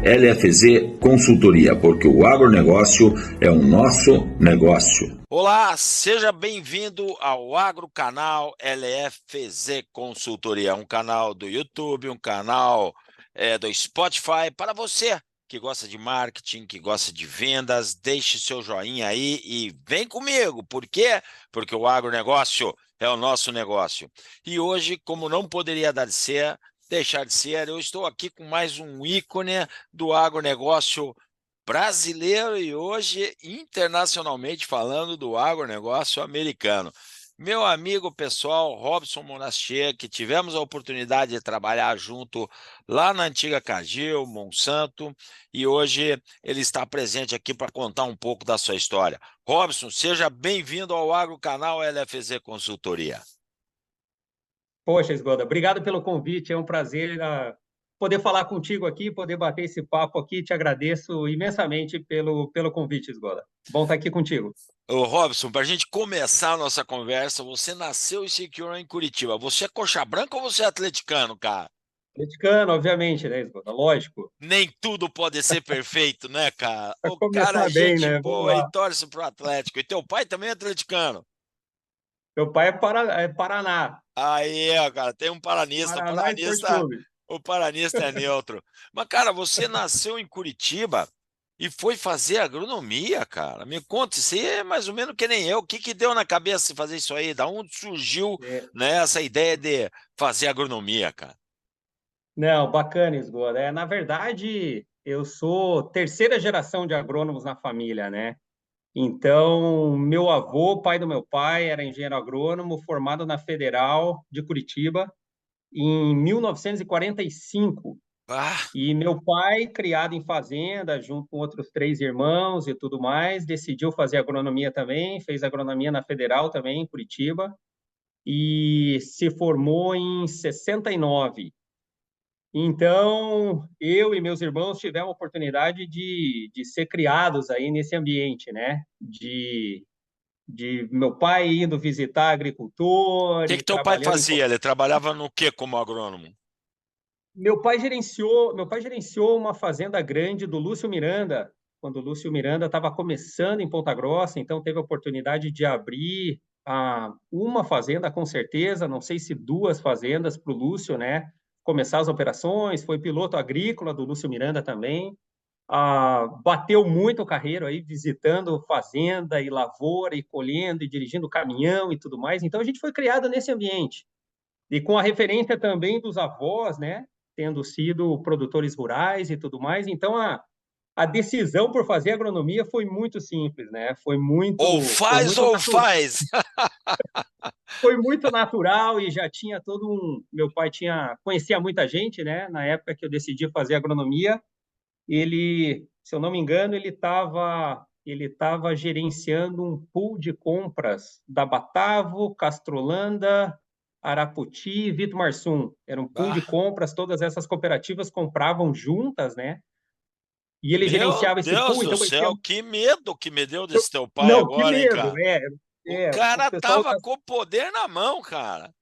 LFZ Consultoria, porque o agronegócio é o nosso negócio. Olá, seja bem-vindo ao Agrocanal LFZ Consultoria, um canal do YouTube, um canal do Spotify para você que gosta de marketing, que gosta de vendas. Deixe seu joinha aí e vem comigo. Por quê? Porque o agronegócio é o nosso negócio. E hoje, como não poderia deixar de ser, eu estou aqui com mais um ícone do agronegócio brasileiro e hoje internacionalmente falando do agronegócio americano. Meu amigo pessoal, Robson Monastier, que tivemos a oportunidade de trabalhar junto lá na antiga Cargill, Monsanto, e hoje ele está presente aqui para contar um pouco da sua história. Robson, seja bem-vindo ao Agrocanal LFZ Consultoria. Poxa, Esgoda, obrigado pelo convite, é um prazer poder falar contigo aqui, poder bater esse papo aqui, te agradeço imensamente pelo convite, Esgoda. Bom estar aqui contigo. Ô Robson, para a gente começar a nossa conversa, você nasceu e se criou em Curitiba. Você é coxa branca ou você é atleticano, cara? Atleticano, obviamente, né, Esgoda? Lógico. Nem tudo pode ser perfeito, né, cara? Para O cara, começar bem, gente né? Vamos boa e lá. torce pro Atlético. E teu pai também é atleticano? Meu pai é Paraná. Aí, ó, cara, tem um paranista. Paraná Esporte Clube. O paranista é neutro. Mas, cara, você nasceu em Curitiba e foi fazer agronomia, cara. Me conta, isso aí é mais ou menos que nem eu. O que que deu na cabeça de fazer isso aí? Da onde surgiu, É, né, essa ideia de fazer agronomia, cara? não, bacana, Esgoda. Na verdade, eu sou terceira geração de agrônomos na família, né? Então, meu avô, pai do meu pai, era engenheiro agrônomo, formado na Federal de Curitiba em 1945. Ah, E meu pai, criado em fazenda, junto com outros três irmãos e tudo mais, decidiu fazer agronomia também, fez agronomia na Federal também, em Curitiba, e se formou em 69. Então, eu e meus irmãos tivemos a oportunidade de ser criados aí nesse ambiente, né? De meu pai indo visitar o agricultor que e que teu pai trabalhando em... fazia? Ele trabalhava no quê como agrônomo? Meu pai gerenciou uma fazenda grande do Lúcio Miranda, quando o Lúcio Miranda estava começando em Ponta Grossa, então teve a oportunidade de abrir uma fazenda, com certeza, não sei se duas fazendas para o Lúcio, né? Começar as operações, foi piloto agrícola do Lúcio Miranda também. Bateu muito o carreiro aí, visitando fazenda e lavoura, e colhendo, e dirigindo caminhão e tudo mais. Então a gente foi criado nesse ambiente. E com a referência também dos avós, né? Tendo sido produtores rurais e tudo mais. Então a decisão por fazer agronomia foi muito simples, né? Ou faz ou faz. foi muito natural e já tinha todo um. Meu pai conhecia muita gente, né? Na época que eu decidi fazer agronomia, ele, se eu não me engano, ele estava gerenciando um pool de compras da Batavo, Castrolanda, Araputi e Vitomarsum. Era um pool de Ah, compras, todas essas cooperativas compravam juntas, né? E ele meu gerenciava esse Deus pool, do então conhecia. céu, que medo que me deu desse teu pai Não, que agora, hein, medo! cara? O O cara pessoal tava com o poder na mão, cara.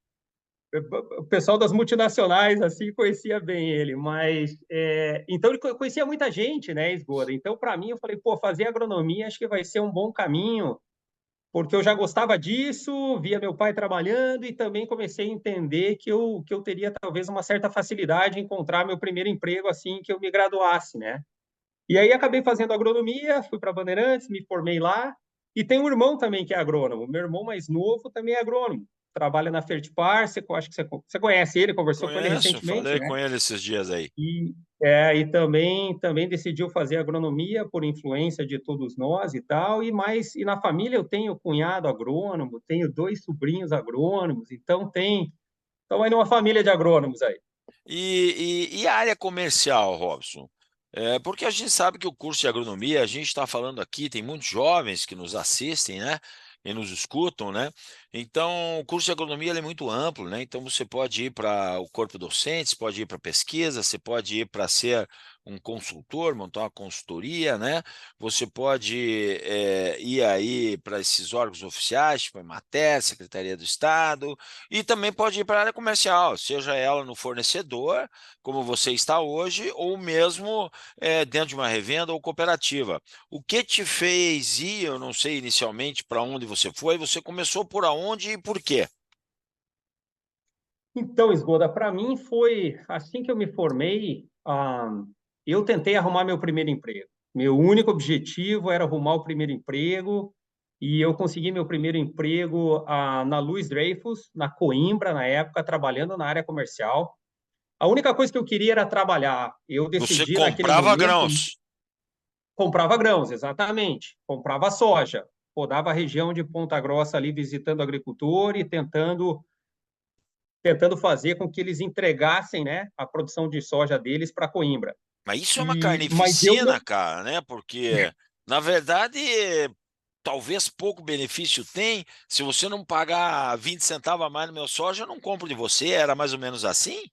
o pessoal das multinacionais assim conhecia bem ele, mas então ele conhecia muita gente, né, Esgoda? Então para mim eu falei, pô, fazer agronomia acho que vai ser um bom caminho, porque eu já gostava disso, via meu pai trabalhando e também comecei a entender que eu teria talvez uma certa facilidade em encontrar meu primeiro emprego assim que eu me graduasse, né? E aí acabei fazendo agronomia, fui para Bandeirantes, me formei lá. E tem um irmão também que é agrônomo. Meu irmão mais novo também é agrônomo. Trabalha na Fertipar, acho que você conhece ele, conversou com ele Conheço, recentemente, falei né? com ele esses dias aí. E também decidiu fazer agronomia por influência de todos nós e tal. E na família eu tenho cunhado agrônomo, tenho dois sobrinhos agrônomos, então aí numa família de agrônomos aí. E a área comercial, Robson? Porque a gente sabe que o curso de agronomia, a gente está falando aqui, tem muitos jovens que nos assistem, né? E nos escutam, né? Então, o curso de agronomia ele é muito amplo, né? Então, você pode ir para o corpo docente, você pode ir para pesquisa, você pode ir para ser um consultor, montar uma consultoria, né? Você pode ir aí para esses órgãos oficiais, tipo a Emater, Secretaria do Estado, e também pode ir para a área comercial, seja ela no fornecedor, como você está hoje, ou mesmo dentro de uma revenda ou cooperativa. O que te fez ir, eu não sei inicialmente para onde você começou por aonde e por quê? Então, Esgoda, para mim foi assim que eu me formei, eu tentei arrumar meu primeiro emprego. Meu único objetivo era arrumar o primeiro emprego e eu consegui meu primeiro emprego na Louis Dreyfus, na Coimbra, na época, trabalhando na área comercial. A única coisa que eu queria era trabalhar. Eu Você decidi naquele comprava momento, grãos. comprava grãos, exatamente, comprava soja, rodava a região de Ponta Grossa ali visitando agricultor e tentando fazer com que eles entregassem, né, a produção de soja deles para Coimbra. Mas isso é uma Mas eu carnificina, não, cara, né? Porque, na verdade, talvez pouco benefício tem. Se você não pagar 20 centavos a mais no meu soja, eu não compro de você. Era mais ou menos assim?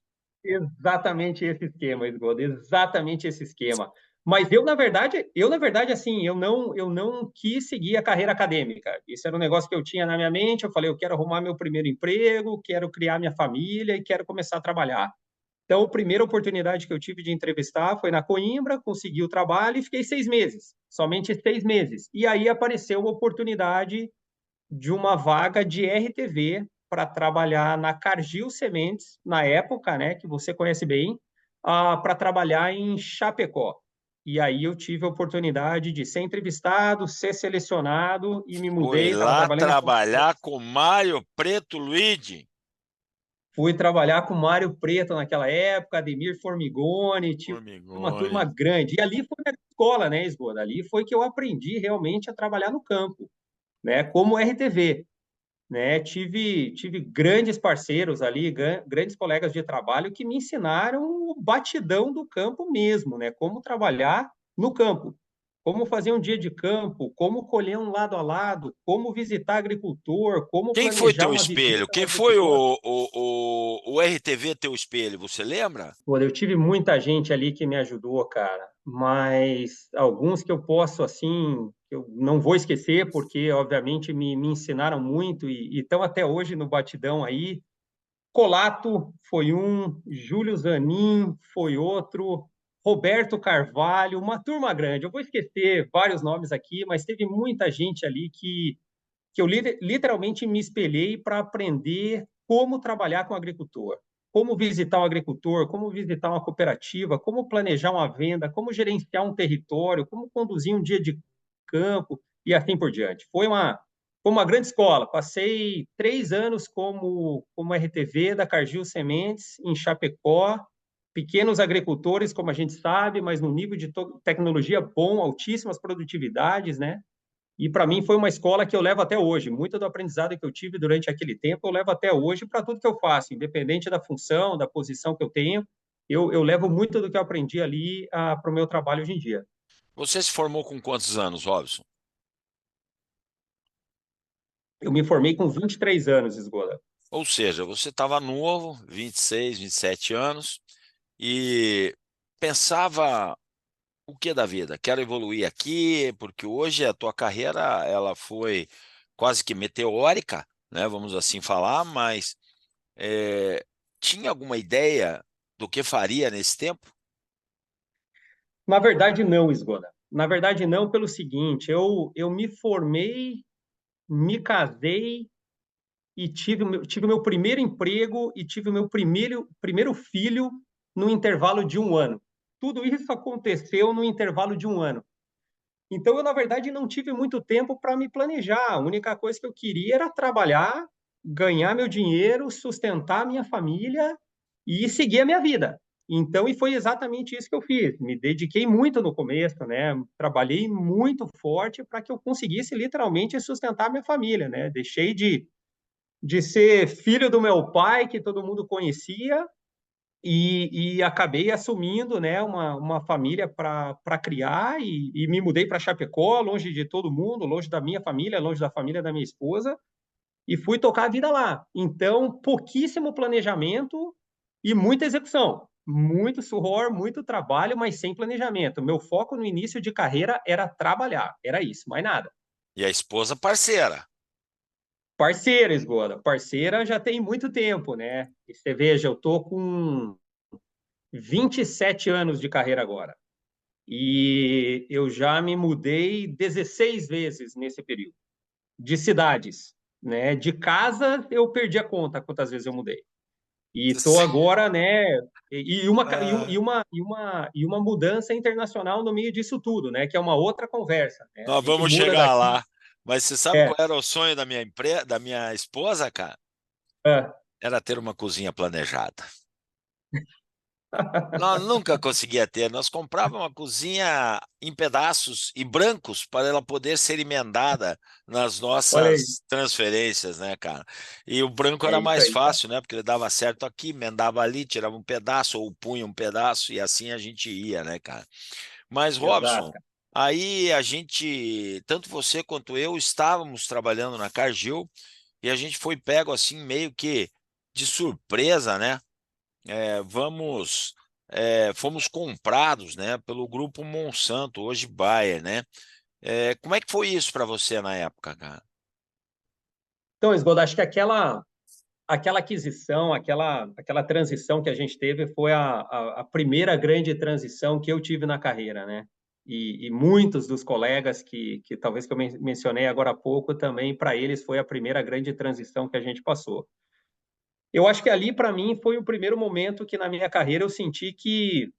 exatamente esse esquema, Esgodo, exatamente esse esquema. Mas na verdade, assim, eu não quis seguir a carreira acadêmica. Isso era um negócio que eu tinha na minha mente. Eu falei, eu quero arrumar meu primeiro emprego, quero criar minha família e quero começar a trabalhar. Então, a primeira oportunidade que eu tive de entrevistar foi na Coimbra, consegui o trabalho e fiquei 6 meses, somente 6 meses. E aí apareceu uma oportunidade de uma vaga de RTV para trabalhar na Cargill Sementes, na época, né, que você conhece bem, para trabalhar em Chapecó. E aí eu tive a oportunidade de ser entrevistado, ser selecionado e me Foi mudei, estava lá trabalhando em trabalhar com Mário Preto Luigi. Fui trabalhar com Mário Preto naquela época, Ademir Formigoni, tive uma turma Formigoni. grande. E ali foi minha escola, né, Esgoda? Ali foi que eu aprendi realmente a trabalhar no campo, né, como RTV. Né? Tive grandes parceiros ali, grandes colegas de trabalho que me ensinaram o batidão do campo mesmo, né? Como trabalhar no campo, como fazer um dia de campo, como colher um lado a lado, como visitar agricultor, como Quem foi planejar teu uma espelho? visita ao Quem foi agricultor. o RTV teu espelho? Você lembra? Pô, eu tive muita gente ali que me ajudou, cara, mas alguns que eu posso, assim, eu não vou esquecer, porque, obviamente, me ensinaram muito e estão até hoje no batidão aí. Colato foi um, Júlio Zanin foi outro, Roberto Carvalho, uma turma grande. Eu vou esquecer vários nomes aqui, mas teve muita gente ali que eu literalmente me espelhei para aprender como trabalhar com o agricultor, como visitar um agricultor, como visitar uma cooperativa, como planejar uma venda, como gerenciar um território, como conduzir um dia de campo e assim por diante. Foi uma grande escola. Passei 3 anos como RTV da Cargill Sementes, em Chapecó, pequenos agricultores, como a gente sabe, mas num nível de tecnologia bom, altíssimas produtividades, né? E para mim foi uma escola que eu levo até hoje. Muito do aprendizado que eu tive durante aquele tempo eu levo até hoje para tudo que eu faço, independente da função, da posição que eu tenho. Eu levo muito do que eu aprendi ali para o meu trabalho hoje em dia. Você se formou com quantos anos, Robson? Eu me formei com 23 anos, Esgola. Ou seja, você estava novo, 26, 27 anos, e pensava o que da vida? Quero evoluir aqui, porque hoje a tua carreira ela foi quase que meteórica, né? Vamos assim falar, mas é, tinha alguma ideia do que faria nesse tempo? Na verdade, não, Esgola. Na verdade, não, pelo seguinte: eu me formei, me casei e tive o meu primeiro emprego e tive o meu primeiro filho no intervalo de um ano. Tudo isso aconteceu no intervalo de um ano. Então, eu, na verdade, não tive muito tempo para me planejar. A única coisa que eu queria era trabalhar, ganhar meu dinheiro, sustentar a minha família e seguir a minha vida. Então, e foi exatamente isso que eu fiz. Me dediquei muito no começo, né? Trabalhei muito forte para que eu conseguisse literalmente sustentar a minha família, né? Deixei de ser filho do meu pai, que todo mundo conhecia, e acabei assumindo, né, uma família para criar e me mudei para Chapecó, longe de todo mundo, longe da minha família, longe da família da minha esposa, e fui tocar a vida lá. Então, pouquíssimo planejamento e muita execução. muito suor, muito trabalho, mas sem planejamento. Meu foco no início de carreira era trabalhar, era isso, mais nada. E a esposa parceira. Parceira, Esgoda, parceira já tem muito tempo, né? E você veja, eu tô com 27 anos de carreira agora. E eu já me mudei 16 vezes nesse período, de cidades, né? De casa, eu perdi a conta quantas vezes eu mudei. E estou agora, né? Ah, E uma mudança internacional no meio disso tudo, né? Que é uma outra conversa, né? A nós gente vamos muda chegar daqui. lá. Mas você sabe qual É, era o sonho da minha da minha esposa, cara? é. Era ter uma cozinha planejada. Nós nunca conseguia ter. Nós comprávamos uma cozinha em pedaços e brancos para ela poder ser emendada nas Olha aí. nossas transferências, né, cara? E o branco É era isso mais aí, cara. fácil, né? Porque ele dava certo aqui, emendava ali, tirava um pedaço ou punha um pedaço e assim a gente ia, né, cara? Mas, Exato, Robson, cara. aí a gente, tanto você quanto eu, estávamos trabalhando na Cargill e a gente foi pego assim meio que de surpresa, né? Fomos comprados, né, pelo grupo Monsanto, hoje Bayer, né? Como é que foi isso para você na época, cara? Então, Esgoda, acho que aquela aquisição, aquela transição que a gente teve foi a primeira grande transição que eu tive na carreira, né? E muitos dos colegas que talvez que eu mencionei agora há pouco também, para eles foi a primeira grande transição que a gente passou. Eu acho que ali, para mim, foi o primeiro momento que na minha carreira eu senti que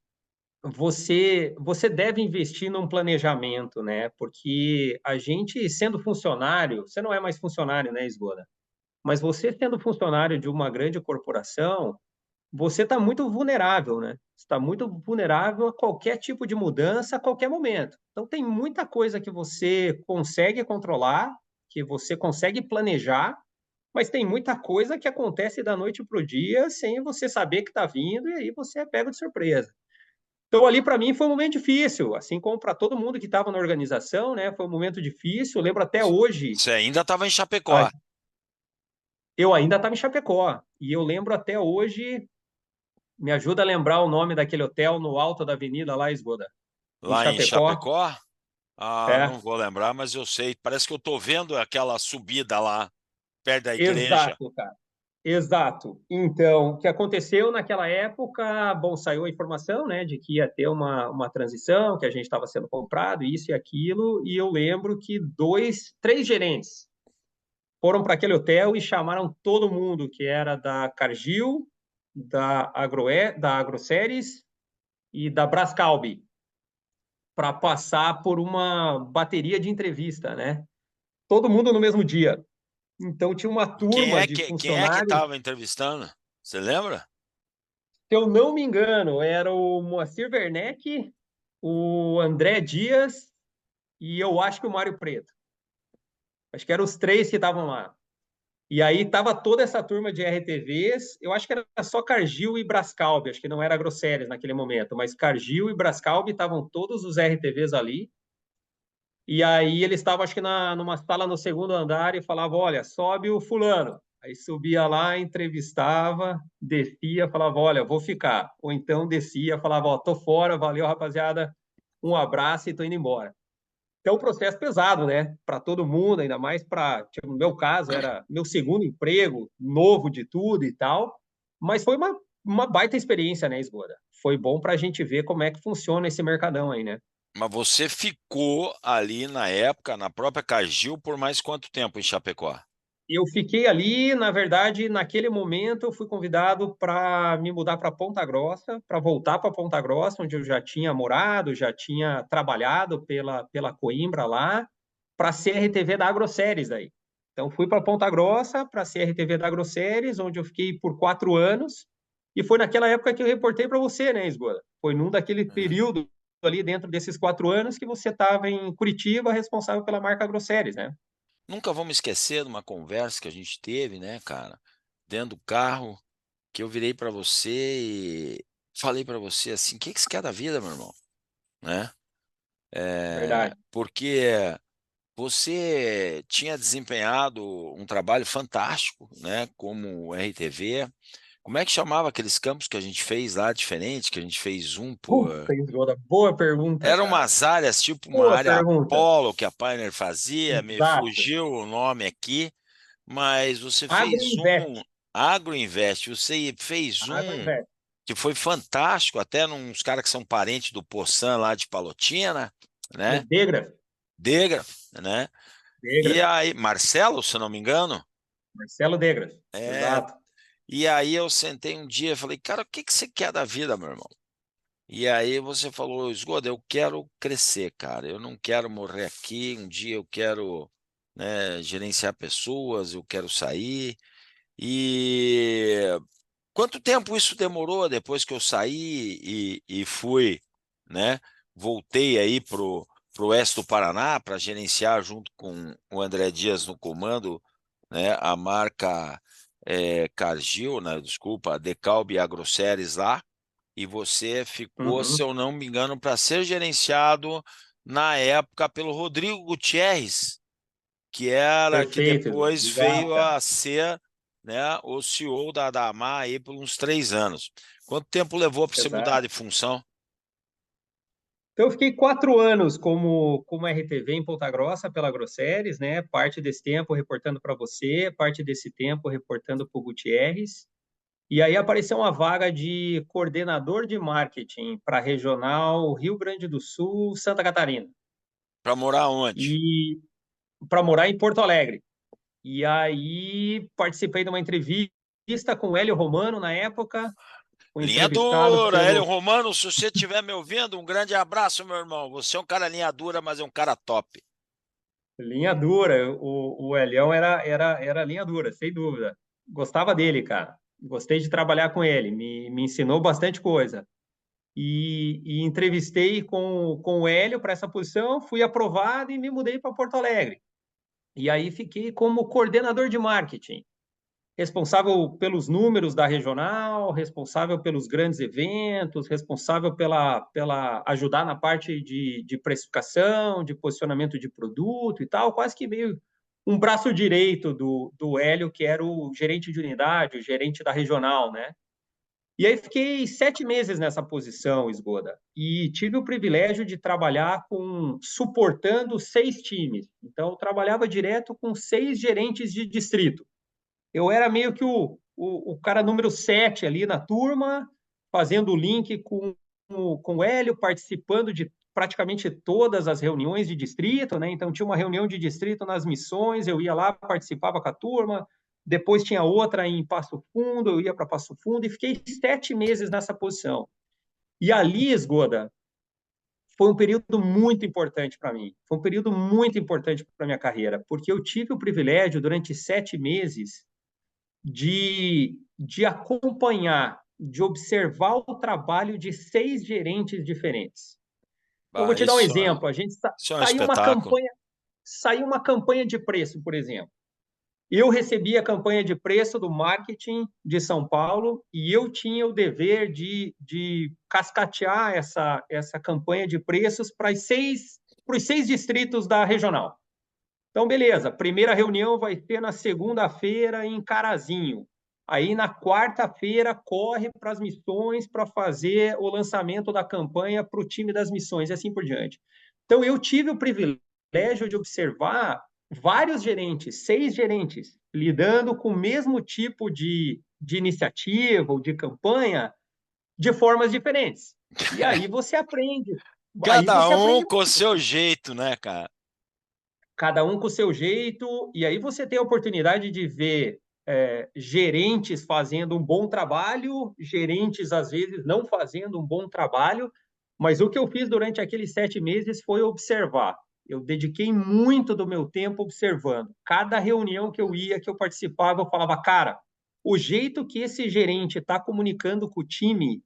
você deve investir num planejamento, né? Porque a gente, sendo funcionário, você não é mais funcionário, né, Esgoda? Mas você sendo funcionário de uma grande corporação, você está muito vulnerável, né? Está muito vulnerável a qualquer tipo de mudança a qualquer momento. Então, tem muita coisa que você consegue controlar, que você consegue planejar, mas tem muita coisa que acontece da noite para o dia sem você saber que está vindo e aí você é pego de surpresa. Então, ali para mim foi um momento difícil, assim como para todo mundo que estava na organização, né? Foi um momento difícil. Eu lembro até hoje, Você ainda estava em a- Chapecó, eu ainda estava em Chapecó, e eu lembro até hoje. Me ajuda a lembrar o nome daquele hotel no alto da avenida lá, Esgoda, em lá em Chapecó. Chapecó? Ah, não É, vou lembrar, mas eu sei. Parece que eu estou vendo aquela subida lá, perto da igreja. exato, cara. Exato. Então, o que aconteceu naquela época? Bom, saiu a informação, né, de que ia ter uma transição, que a gente estava sendo comprado, isso e aquilo, e eu lembro que três gerentes foram para aquele hotel e chamaram todo mundo que era da Cargill, da Agroceres e da Brascalb para passar por uma bateria de entrevista, né? Todo mundo no mesmo dia. Então tinha uma E turma de quem é que funcionários. estava entrevistando? Você lembra? Se eu não me engano, era o Moacir Werneck, o André Dias e eu acho que o Mário Preto. Acho que eram os três que estavam lá. E aí tava toda essa turma de RTVs. Eu acho que era só Cargill e Brascalb, acho que não era Grosseries naquele momento, mas Cargill e Brascalb estavam todos os RTVs ali. E aí eles estavam, acho que numa sala no segundo andar e falavam, olha, sobe o fulano. Aí subia lá, entrevistava, descia, falava, olha, vou ficar. Ou então descia, falava, ó, tô fora, valeu, rapaziada, um abraço e tô indo embora. Então, um processo pesado, né? Para todo mundo, ainda mais para, tipo, no meu caso, era meu segundo emprego, novo de tudo e tal. Mas foi uma baita experiência, né, Esgoda? Foi bom para a gente ver como é que funciona esse mercadão aí, né? Mas você ficou ali na época, na própria Cargill, por mais quanto tempo em Chapecó? Eu fiquei ali, na verdade, naquele momento eu fui convidado para me mudar para Ponta Grossa, para voltar para Ponta Grossa, onde eu já tinha morado, já tinha trabalhado pela Coimbra lá, para a CRTV da Agroceres aí. Então fui para Ponta Grossa, para a CRTV da Agroceres, onde eu fiquei por 4 anos, e foi naquela época que eu reportei para você, né, Esgoda? Foi num daquele É. período ali dentro desses 4 anos que você estava em Curitiba, responsável pela marca Agroceres, né? Nunca vamos esquecer de uma conversa que a gente teve, né, cara, dentro do carro, que eu virei para você e falei para você assim, o que que você quer da vida, meu irmão? Né? Verdade. Porque você tinha desempenhado um trabalho fantástico, né, como RTV, Como é que chamava aqueles campos que a gente fez lá, diferente, que a gente fez um por... Puta, Isoda, boa pergunta, Eram cara. umas áreas, tipo uma Boa área pergunta. Apollo que a Pioneer fazia, me Exato. fugiu o nome aqui, mas você fez um Agroinvest. Agroinvest, você fez um Agroinvest. que foi fantástico, até uns caras que são parentes do Poçan lá de Palotina, O né? Degraf. Degra, né? E Degraf. aí, Marcelo, se eu não me engano, Marcelo Degraf. é, Exato. e aí eu sentei um dia e falei, cara, o que que você quer da vida, meu irmão? E aí você falou, Esgoda, eu quero crescer, cara. Eu não quero morrer aqui. Um dia eu quero, né, gerenciar pessoas, eu quero sair. E quanto tempo isso demorou depois que eu saí e fui, né? Voltei aí pro oeste do Paraná para gerenciar junto com o André Dias no comando, né? A marca Cargill, né? Desculpa, a Decalb Agroceres lá. E você ficou, se Uhum. eu não me engano, para ser gerenciado na época pelo Rodrigo Gutierrez, que Perfeito, Isoda. depois Exato, veio cara. a ser, né, o CEO da AMAR aí por uns 3 anos. Quanto tempo levou para você mudar Exato. de função? Então, eu fiquei 4 anos como RTV em Ponta Grossa pela Grosseries, né? Parte desse tempo reportando para você, parte desse tempo reportando para o Gutierrez. E aí apareceu uma vaga de coordenador de marketing para a regional Rio Grande do Sul, Santa Catarina. Para morar onde? E para morar em Porto Alegre. E aí participei de uma entrevista com o Hélio Romano na época, fui Linha entrevistado dura, Hélio pelo Romano, se você estiver me ouvindo, um grande abraço, meu irmão. Você é um cara linha dura, mas é um cara top. Linha Dura. O Helião era linha dura, sem dúvida. Gostava dele, cara. Gostei de trabalhar com ele, me ensinou bastante coisa. E entrevistei com o Hélio para essa posição, fui aprovado e me mudei para Porto Alegre. E aí fiquei como coordenador de marketing, responsável pelos números da regional, responsável pelos grandes eventos, responsável pela ajudar na parte de precificação, de posicionamento de produto e tal, quase que meio um braço direito do Hélio, que era o gerente de unidade, o gerente da regional, né? E aí fiquei 7 meses nessa posição, Esgoda, e tive o privilégio de trabalhar suportando 6 times. Então, eu trabalhava direto com 6 gerentes de distrito. Eu era meio que o cara número 7 ali na turma, fazendo o link com o Hélio, participando de praticamente todas as reuniões de distrito, né? Então tinha uma reunião de distrito nas Missões, eu ia lá, participava com a turma, depois tinha outra em Passo Fundo, eu ia para Passo Fundo e fiquei 7 meses nessa posição. E ali, Esgoda, foi um período muito importante para mim. Foi um período muito importante para minha carreira, porque eu tive o privilégio, durante 7 meses, de acompanhar, de observar o trabalho de 6 gerentes diferentes. Eu vou Ah, te dar um exemplo. A gente isso é um espetáculo. saiu uma campanha de preço, por exemplo. Eu recebi a campanha de preço do marketing de São Paulo e eu tinha o dever de cascatear essa campanha de preços para os 6 distritos da regional. Então, beleza, primeira reunião vai ser na segunda-feira em Carazinho. Aí, na quarta-feira, corre para as missões para fazer o lançamento da campanha para o time das missões e assim por diante. Então, eu tive o privilégio de observar vários gerentes, 6 gerentes, lidando com o mesmo tipo de iniciativa ou de campanha de formas diferentes. E aí você aprende. Aí Cada você um aprende com o seu jeito, né, cara? cada um com o seu jeito, e aí você tem a oportunidade de ver gerentes fazendo um bom trabalho, gerentes, às vezes, não fazendo um bom trabalho, mas o que eu fiz durante aqueles 7 meses foi observar. Eu dediquei muito do meu tempo observando. Cada reunião que eu ia, que eu participava, eu falava, cara, o jeito que esse gerente está comunicando com o time,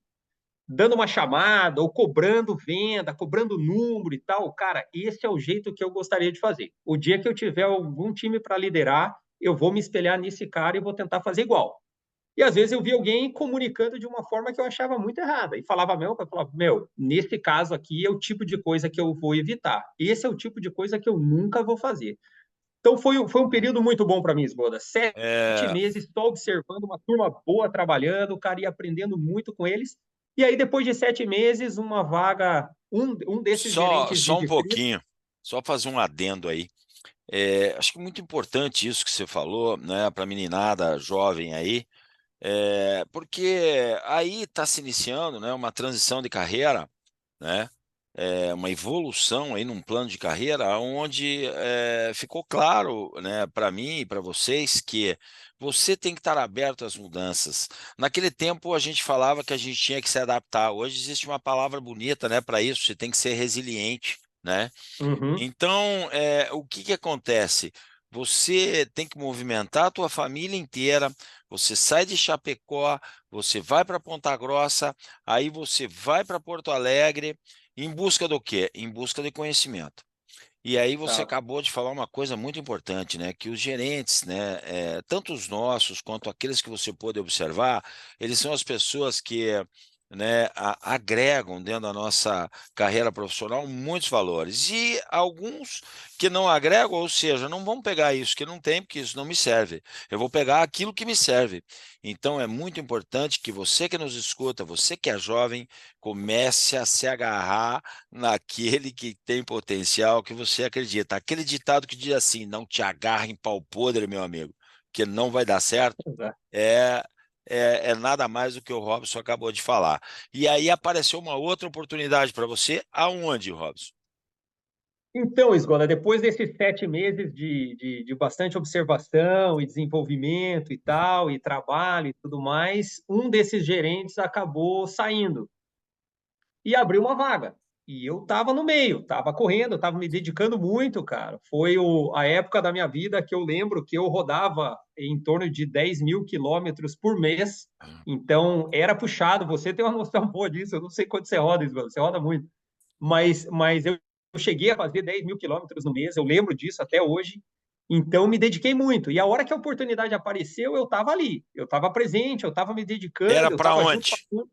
dando uma chamada ou cobrando venda, cobrando número e tal, cara, esse é o jeito que eu gostaria de fazer. O dia que eu tiver algum time para liderar, eu vou me espelhar nesse cara e vou tentar fazer igual. E às vezes eu vi alguém comunicando de uma forma que eu achava muito errada e falava, meu, nesse caso aqui é o tipo de coisa que eu vou evitar. Esse é o tipo de coisa que eu nunca vou fazer. Então foi um período muito bom para mim, Esgoda. 7 meses só observando uma turma boa trabalhando, o cara ia aprendendo muito com eles. E aí, depois de 7 meses, uma vaga, um desses gerentes de Só um distrito. pouquinho, só fazer um adendo aí. Acho que é muito importante isso que você falou, né, para a meninada jovem aí, porque aí está se iniciando, né, uma transição de carreira, né, uma evolução aí num plano de carreira, onde ficou claro, né, para mim e para vocês que você tem que estar aberto às mudanças. Naquele tempo a gente falava que a gente tinha que se adaptar. Hoje existe uma palavra bonita, né, para isso. Você tem que ser resiliente, né? Uhum, Então, o que que acontece? Você tem que movimentar a tua família inteira, você sai de Chapecó, você vai para Ponta Grossa, aí você vai para Porto Alegre, em busca do quê? Em busca de conhecimento. E aí você tá. acabou de falar uma coisa muito importante, né? Que os gerentes, né, tanto os nossos quanto aqueles que você pôde observar, eles são as pessoas que, né, agregam dentro da nossa carreira profissional muitos valores. E alguns que não agregam, ou seja, não vão pegar isso que não tem, porque isso não me serve. Eu vou pegar aquilo que me serve. Então é muito importante que você que nos escuta, você que é jovem, comece a se agarrar naquele que tem potencial, que você acredita. Aquele ditado que diz assim: não te agarre em pau podre, meu amigo, que não vai dar certo, Exato. é, é nada mais do que o Robson acabou de falar. E aí apareceu uma outra oportunidade para você, aonde, Robson? Então, Esgola, depois desses 7 meses de bastante observação e desenvolvimento e tal, e trabalho e tudo mais, um desses gerentes acabou saindo e abriu uma vaga. E eu estava no meio, estava correndo, estava me dedicando muito, cara. Foi a época da minha vida que eu lembro que eu rodava em torno de 10 mil quilômetros por mês. Então, era puxado. Você tem uma noção boa disso. Eu não sei quanto você roda, Isabel. Você roda muito. Mas eu cheguei a fazer 10 mil quilômetros no mês. Eu lembro disso até hoje. Então, me dediquei muito. E a hora que a oportunidade apareceu, eu estava ali. Eu estava presente, eu estava me Era dedicando, eu para estava junto com a onde? turma.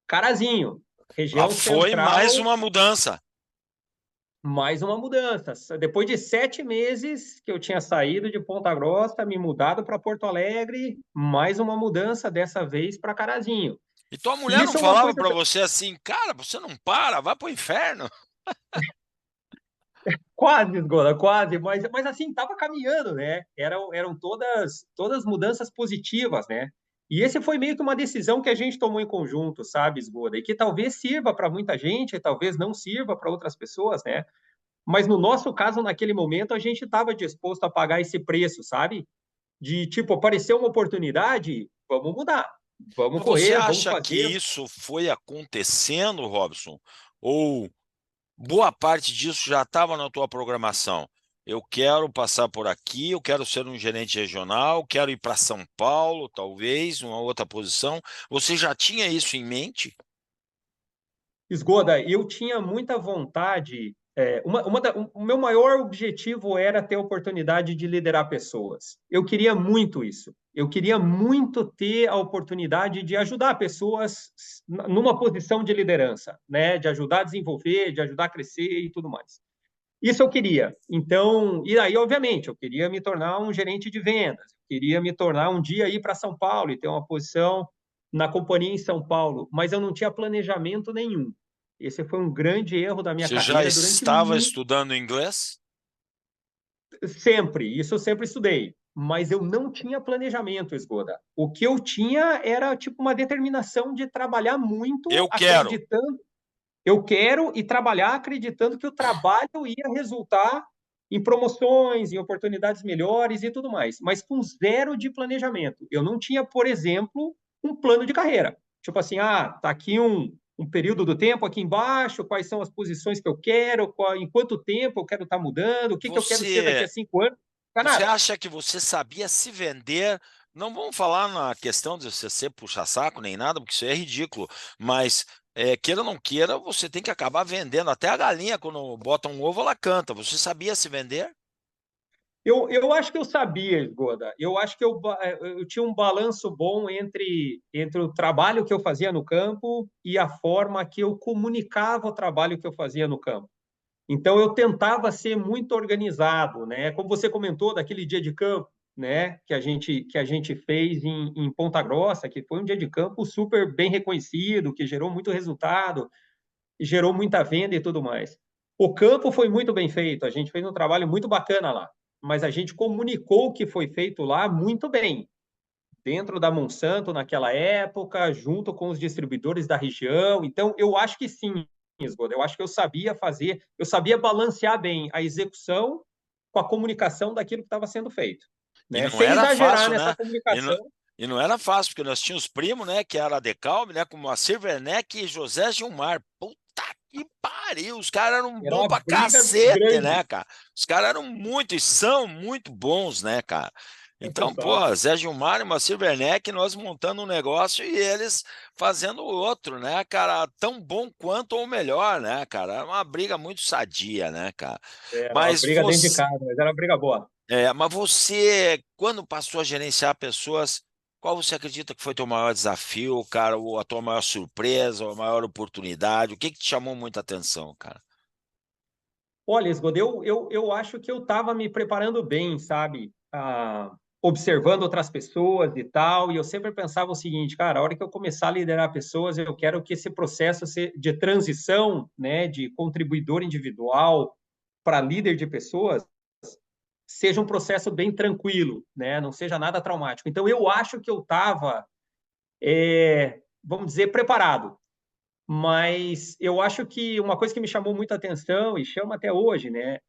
Carazinho, Lá região foi mais central, uma mudança. mais uma mudança. Depois de 7 meses que eu tinha saído de Ponta Grossa, me mudado para Porto Alegre, mais uma mudança, dessa vez para Carazinho. E tua E mulher não isso é uma falava coisa. para você assim: cara, você não para, vai pro inferno? Quase, Esgola, quase, mas assim, estava caminhando, né? Eram todas mudanças positivas, né? E esse foi meio que uma decisão que a gente tomou em conjunto, sabe, Esgola? E que talvez sirva para muita gente, talvez não sirva para outras pessoas, né? Mas no nosso caso, naquele momento, a gente estava disposto a pagar esse preço, sabe? De tipo, apareceu uma oportunidade, vamos mudar, vamos Mas você correr, vamos acha que fazer. isso foi acontecendo, Robson? Ou boa parte disso já estava na tua programação? Eu quero passar por aqui, eu quero ser um gerente regional, quero ir para São Paulo, talvez, uma outra posição. Você já tinha isso em mente? Esgoda, eu tinha muita vontade. O meu maior objetivo era ter a oportunidade de liderar pessoas. Eu queria muito isso. Eu queria muito ter a oportunidade de ajudar pessoas numa posição de liderança, né? De ajudar a desenvolver, de ajudar a crescer e tudo mais. Isso eu queria. Então, e aí, obviamente, eu queria me tornar um gerente de vendas. Eu queria me tornar um dia ir para São Paulo e ter uma posição na companhia em São Paulo, mas eu não tinha planejamento nenhum. Esse foi um grande erro da minha Você já carreira durante estava estudando inglês? sempre. Isso eu sempre estudei, mas eu não tinha planejamento, Esgoda. O que eu tinha era tipo uma determinação de trabalhar muito, Eu quero. acreditando eu quero e trabalhar acreditando que o trabalho ia resultar em promoções, em oportunidades melhores e tudo mais, mas com zero de planejamento. Eu não tinha, por exemplo, um plano de carreira. Tipo assim, tá aqui um período do tempo aqui embaixo, quais são as posições que eu quero, em quanto tempo eu quero estar mudando, o que eu quero ser daqui Você a 5 anos. Não Você nada. acha que você sabia se vender? Não vamos falar na questão de você ser puxa-saco nem nada, porque isso é ridículo. Mas, queira ou não queira, você tem que acabar vendendo. Até a galinha, quando bota um ovo, ela canta. Você sabia se vender? Eu acho que eu sabia, Goda. Eu acho que eu tinha um balanço bom entre o trabalho que eu fazia no campo e a forma que eu comunicava o trabalho que eu fazia no campo. Então, eu tentava ser muito organizado, né? Como você comentou daquele dia de campo, né? Que a gente fez em Ponta Grossa, que foi um dia de campo super bem reconhecido, que gerou muito resultado, e gerou muita venda e tudo mais. O campo foi muito bem feito, a gente fez um trabalho muito bacana lá, mas a gente comunicou o que foi feito lá muito bem, dentro da Monsanto naquela época, junto com os distribuidores da região. Então, eu acho que sim, Esgoda, eu acho que eu sabia fazer, eu sabia balancear bem a execução com a comunicação daquilo que estava sendo feito, E né? não Sem era exagerar fácil, nessa né? E não, comunicação. e não era fácil, porque nós tínhamos primos, né, que era a Decalme, né, como a Werneck e José Gilmar. Puta que pariu, os caras eram Era bons uma pra briga cacete, né, grande. cara? Os caras eram muito, e são muito bons, né, cara? Então, Sensacional. pô, Zé Gilmar e Moacir Werneck, nós montando um negócio e eles fazendo outro, né, cara? Tão bom quanto ou melhor, né, cara? Era uma briga muito sadia, né, cara? Era uma Mas briga dentro de você, casa, mas era uma briga boa. mas você, quando passou a gerenciar pessoas, qual você acredita que foi teu maior desafio, cara, ou a tua maior surpresa, ou a maior oportunidade? O que que te chamou muita atenção, cara? Olha, Esgoda, eu acho que eu estava me preparando bem, sabe? Observando outras pessoas e tal, e eu sempre pensava o seguinte, cara, a hora que eu começar a liderar pessoas, eu quero que esse processo de transição, né, de contribuidor individual para líder de pessoas, seja um processo bem tranquilo, né? Não seja nada traumático. Então, eu acho que eu estava, vamos dizer, preparado. Mas eu acho que uma coisa que me chamou muita atenção e chama até hoje, né,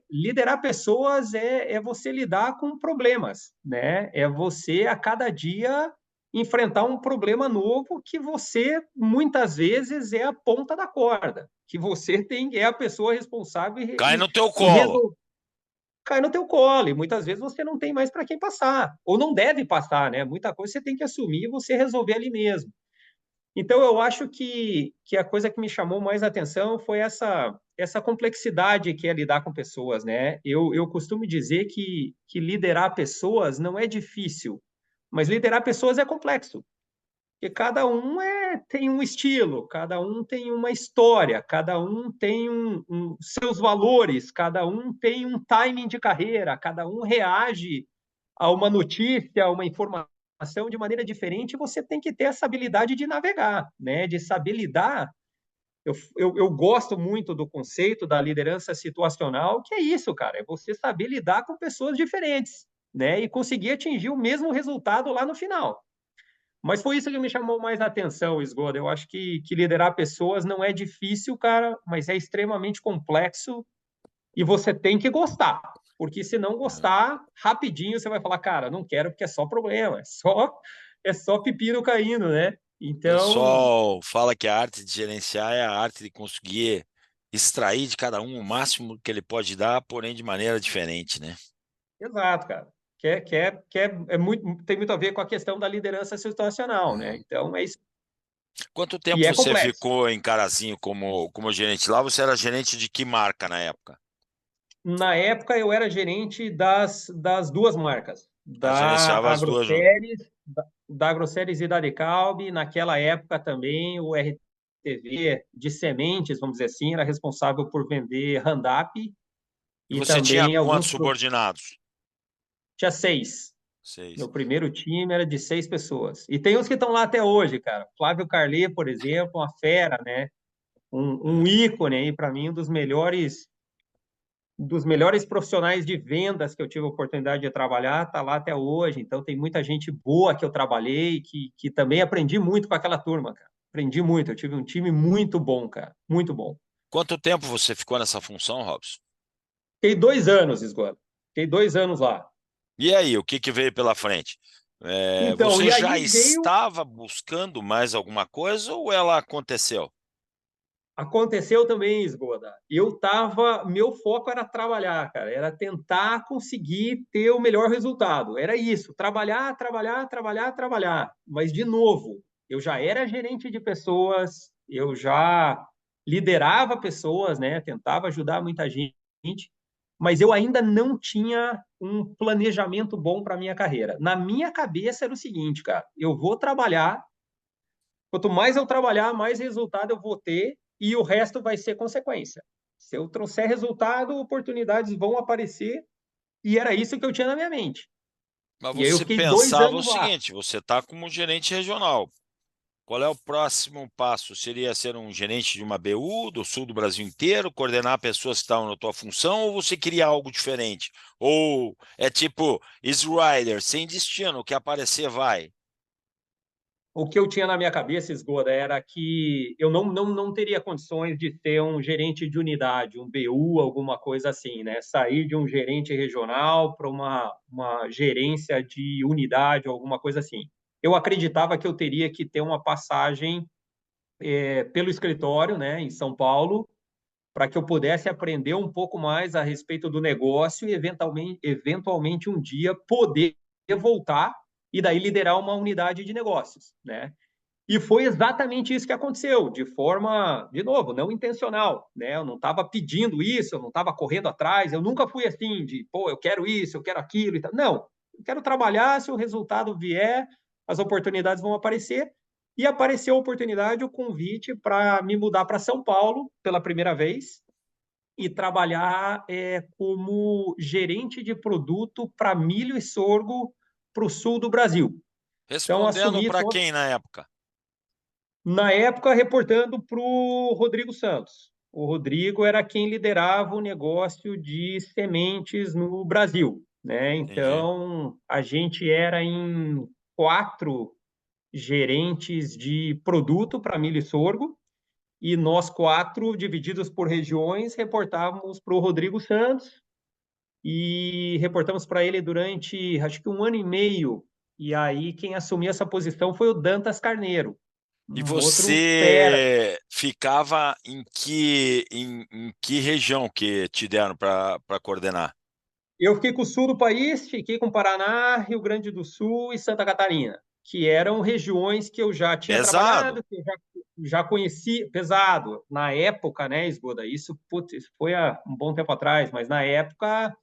liderar pessoas é você lidar com problemas, né? É você a cada dia enfrentar um problema novo que você muitas vezes é a ponta da corda, que você é a pessoa responsável Cai no teu em colo. resolver. Cai no teu colo, e muitas vezes você não tem mais para quem passar, ou não deve passar, né? Muita coisa você tem que assumir e você resolver ali mesmo. Então, eu acho que a coisa que me chamou mais atenção foi essa complexidade que é lidar com pessoas, né? Eu costumo dizer que liderar pessoas não é difícil, mas liderar pessoas é complexo, porque cada um tem um estilo, cada um tem uma história, cada um tem seus valores, cada um tem um timing de carreira, cada um reage a uma notícia, a uma informação de maneira diferente, você tem que ter essa habilidade de navegar, né? De saber lidar. Eu gosto muito do conceito da liderança situacional, que é isso, cara, é você saber lidar com pessoas diferentes, né? E conseguir atingir o mesmo resultado lá no final. Mas foi isso que me chamou mais a atenção, Esgoda. Eu acho que liderar pessoas não é difícil, cara, mas é extremamente complexo e você tem que gostar. Porque se não gostar, rapidinho você vai falar, cara, não quero porque é só problema, é só pepino caindo, né? O Então, pessoal fala que a arte de gerenciar é a arte de conseguir extrair de cada um o máximo que ele pode dar, porém de maneira diferente, né? exato, cara. Tem muito a ver com a questão da liderança situacional, né? Uhum. Então é isso. Quanto E tempo é você complexo. ficou em Carazinho como gerente lá? Você era gerente de que marca na época? Na época, eu era gerente das duas marcas, Ah, da gerenciava as duas juntas. AgroSéries, da AgroSéries e da Decalb. Naquela época também, o RTV de sementes, vamos dizer assim, era responsável por vender Roundup E e você tinha também quantos alguns. subordinados? Tinha 6. Seis. Meu primeiro time era de 6 pessoas. E tem uns que estão lá até hoje, cara. Flávio Carlet, por exemplo, uma fera, né? Um É. ícone aí, para mim, um dos melhores profissionais de vendas que eu tive a oportunidade de trabalhar, está lá até hoje. Então, tem muita gente boa que eu trabalhei, que também aprendi muito com aquela turma, cara. Aprendi muito. Eu tive um time muito bom, cara. Muito bom. Quanto tempo você ficou nessa função, Robson? Fiquei 2 anos, Esgoto. Fiquei 2 anos lá. E aí, o que que veio pela frente? Então, Você e já aí veio. estava buscando mais alguma coisa ou ela aconteceu? Aconteceu também, Esgoda. Meu foco era trabalhar, cara. Era tentar conseguir ter o melhor resultado. Era isso. Trabalhar, trabalhar, trabalhar, trabalhar. Mas, de novo, eu já era gerente de pessoas, eu já liderava pessoas, né? Tentava ajudar muita gente, mas eu ainda não tinha um planejamento bom para minha carreira. Na minha cabeça era o seguinte, cara, eu vou trabalhar, quanto mais eu trabalhar, mais resultado eu vou ter e o resto vai ser consequência. Se eu trouxer resultado, oportunidades vão aparecer, e era isso que eu tinha na minha mente. Mas E aí eu você fiquei 2 pensava o anos lá. seguinte, você está como gerente regional. Qual é o próximo passo? Seria ser um gerente de uma BU do sul do Brasil inteiro, coordenar pessoas que estavam na tua função, ou você queria algo diferente? Ou é tipo Easy Rider, sem destino, o que aparecer vai? O que eu tinha na minha cabeça, Esgoda, era que eu não teria condições de ser um gerente de unidade, um BU, alguma coisa assim, né? Sair de um gerente regional para uma gerência de unidade, alguma coisa assim. Eu acreditava que eu teria que ter uma passagem pelo escritório, né, em São Paulo, para que eu pudesse aprender um pouco mais a respeito do negócio e, eventualmente um dia poder voltar e daí liderar uma unidade de negócios, né? E foi exatamente isso que aconteceu, de forma, de novo, não intencional, né? Eu não estava pedindo isso, eu não estava correndo atrás, eu nunca fui assim de, pô, eu quero isso, eu quero aquilo e tal. Não, eu quero trabalhar, se o resultado vier, as oportunidades vão aparecer. E apareceu a oportunidade, o convite para me mudar para São Paulo pela primeira vez e trabalhar como gerente de produto para milho e sorgo para o sul do Brasil. Então, Respondendo assumi para todo, quem na época? na época, reportando para o Rodrigo Santos. O Rodrigo era quem liderava o negócio de sementes no Brasil, né? Entendi. Então, a gente era em 4 gerentes de produto para milho e sorgo, e nós 4, divididos por regiões, reportávamos para o Rodrigo Santos e reportamos para ele durante, acho que 1 ano e meio. E aí, quem assumiu essa posição foi o Dantas Carneiro, E um outro fera. você ficava em que região que te deram para coordenar? Eu fiquei com o sul do país, fiquei com Paraná, Rio Grande do Sul e Santa Catarina, que eram regiões que eu já tinha Pesado. trabalhado, que eu já conheci, pesado. Na época, né, Esgoda, isso, putz, isso foi há um bom tempo atrás, mas na época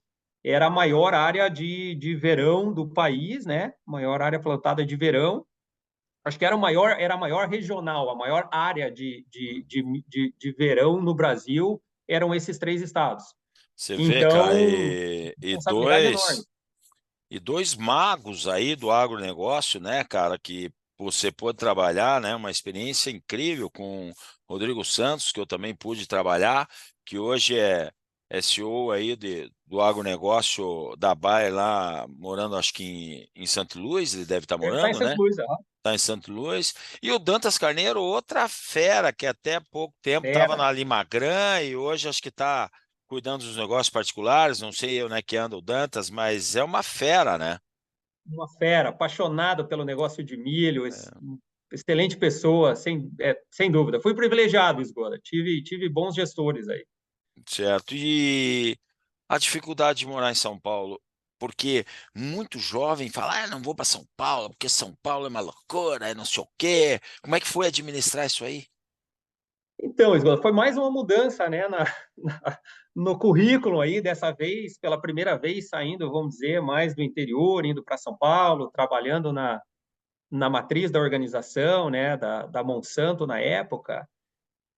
era a maior área de verão do país, né? Maior área plantada de verão. Acho que era a maior regional, a maior área de verão no Brasil eram esses 3 estados. Você vê, cara, Então, responsabilidade enorme. e dois magos aí do agronegócio, né, cara, que você pôde trabalhar, né, uma experiência incrível com Rodrigo Santos, que eu também pude trabalhar, que hoje é CEO aí do agronegócio da Bayer lá, morando acho que em Santo Luís, ele deve estar Deve estar em morando, Santo né? Luís, Está em Santo Luís. E o Dantas Carneiro, outra fera, que até pouco tempo estava era na Limagran e hoje acho que está cuidando dos negócios particulares. Não sei eu, né, que anda o Dantas, mas é uma fera, né? uma fera, apaixonado pelo negócio de milho, É, excelente pessoa, sem dúvida. Fui privilegiado, Esgoda. Tive bons gestores aí. certo. E a dificuldade de morar em São Paulo, porque muito jovem fala, ah, não vou para São Paulo, porque São Paulo é uma loucura, é não sei o quê. Como é que foi administrar isso aí? Então, Esgoda, foi mais uma mudança, né, no currículo aí, dessa vez, pela primeira vez saindo, vamos dizer, mais do interior, indo para São Paulo, trabalhando na matriz da organização, né, da Monsanto na época.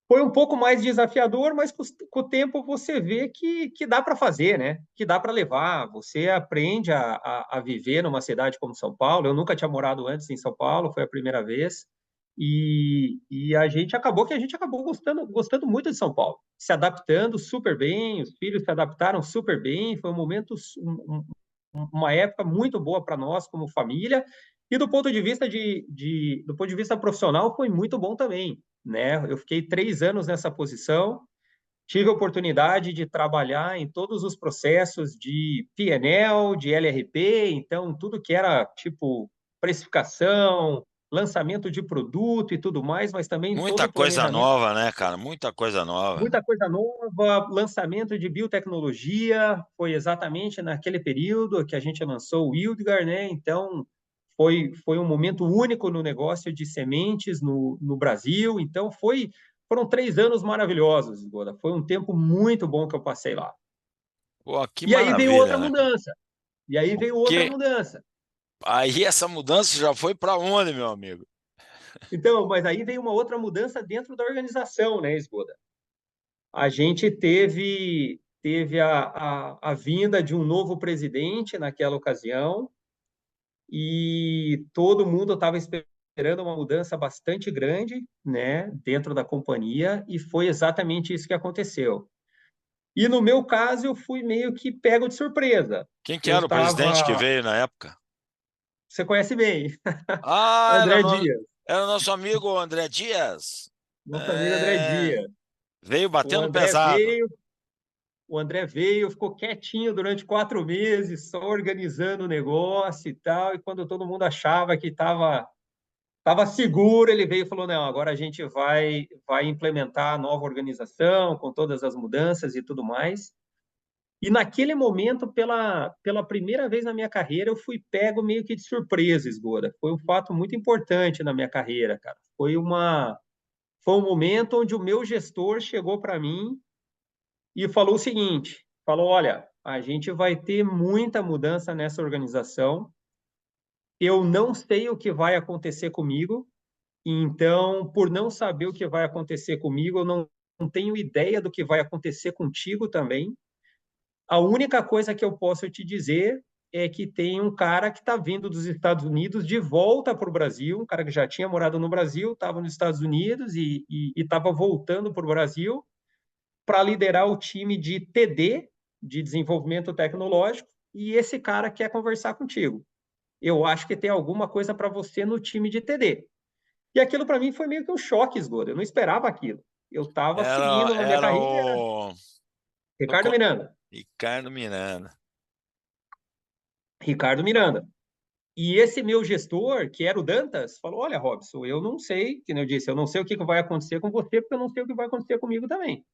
Foi um pouco mais desafiador, mas com o tempo você vê que dá para fazer, né? Que dá para levar. Você aprende a viver numa cidade como São Paulo. Eu nunca tinha morado antes em São Paulo, foi a primeira vez. E a gente acabou gostando muito de São Paulo, se adaptando super bem, os filhos se adaptaram super bem. Foi um momento, uma época muito boa para nós como família. E do ponto de vista do ponto de vista profissional, foi muito bom também, né? Eu fiquei 3 anos nessa posição, tive a oportunidade de trabalhar em todos os processos de PNL, de LRP, então tudo que era tipo precificação, lançamento de produto e tudo mais, mas também todo Muita o coisa planejamento, nova, né, cara? Muita coisa nova. muita coisa nova, lançamento de biotecnologia, foi exatamente naquele período que a gente lançou o Wildgar, né? Então, foi um momento único no negócio de sementes no Brasil. Então, foram 3 anos maravilhosos, Goda. Foi um tempo muito bom que eu passei lá. Pô, que E aí veio maravilha, outra né, cara? mudança. E aí veio outra Porque mudança. aí essa mudança já foi para onde, meu amigo? Então, mas aí veio uma outra mudança dentro da organização, né, Esgoda? a gente teve a vinda de um novo presidente naquela ocasião e todo mundo estava esperando uma mudança bastante grande, né, dentro da companhia, e foi exatamente isso que aconteceu. E no meu caso, eu fui meio que pego de surpresa. Quem que Eu era o presidente que estava. veio na época? Você conhece bem, Ah, André Dias, era o nosso amigo André Dias. nosso amigo André É, Dias. veio O batendo André pesado. veio, o André veio, ficou quietinho durante 4 meses, só organizando o negócio e tal. E quando todo mundo achava que estava seguro, ele veio e falou: não, agora a gente vai implementar a nova organização com todas as mudanças e tudo mais. E naquele momento, pela primeira vez na minha carreira, eu fui pego meio que de surpresa, Esgoda. Foi um fato muito importante na minha carreira, cara. Foi um momento onde o meu gestor chegou para mim e falou o seguinte: falou, olha, a gente vai ter muita mudança nessa organização. Eu não sei o que vai acontecer comigo, então, por não saber o que vai acontecer comigo, eu não tenho ideia do que vai acontecer contigo também. A única coisa que eu posso te dizer é que tem um cara que está vindo dos Estados Unidos de volta para o Brasil, um cara que já tinha morado no Brasil, estava nos Estados Unidos e estava voltando para o Brasil para liderar o time de TD, de desenvolvimento tecnológico, e esse cara quer conversar contigo. Eu acho que tem alguma coisa para você no time de TD. E aquilo para mim foi meio que um choque, Esgoto. Eu não esperava aquilo. Eu estava seguindo na minha Era carreira. o Ricardo Miranda. Ricardo Miranda. Ricardo Miranda. E esse meu gestor, que era o Dantas, falou: olha, Robson, eu não sei, como eu disse, eu não sei o que vai acontecer com você, porque eu não sei o que vai acontecer comigo também.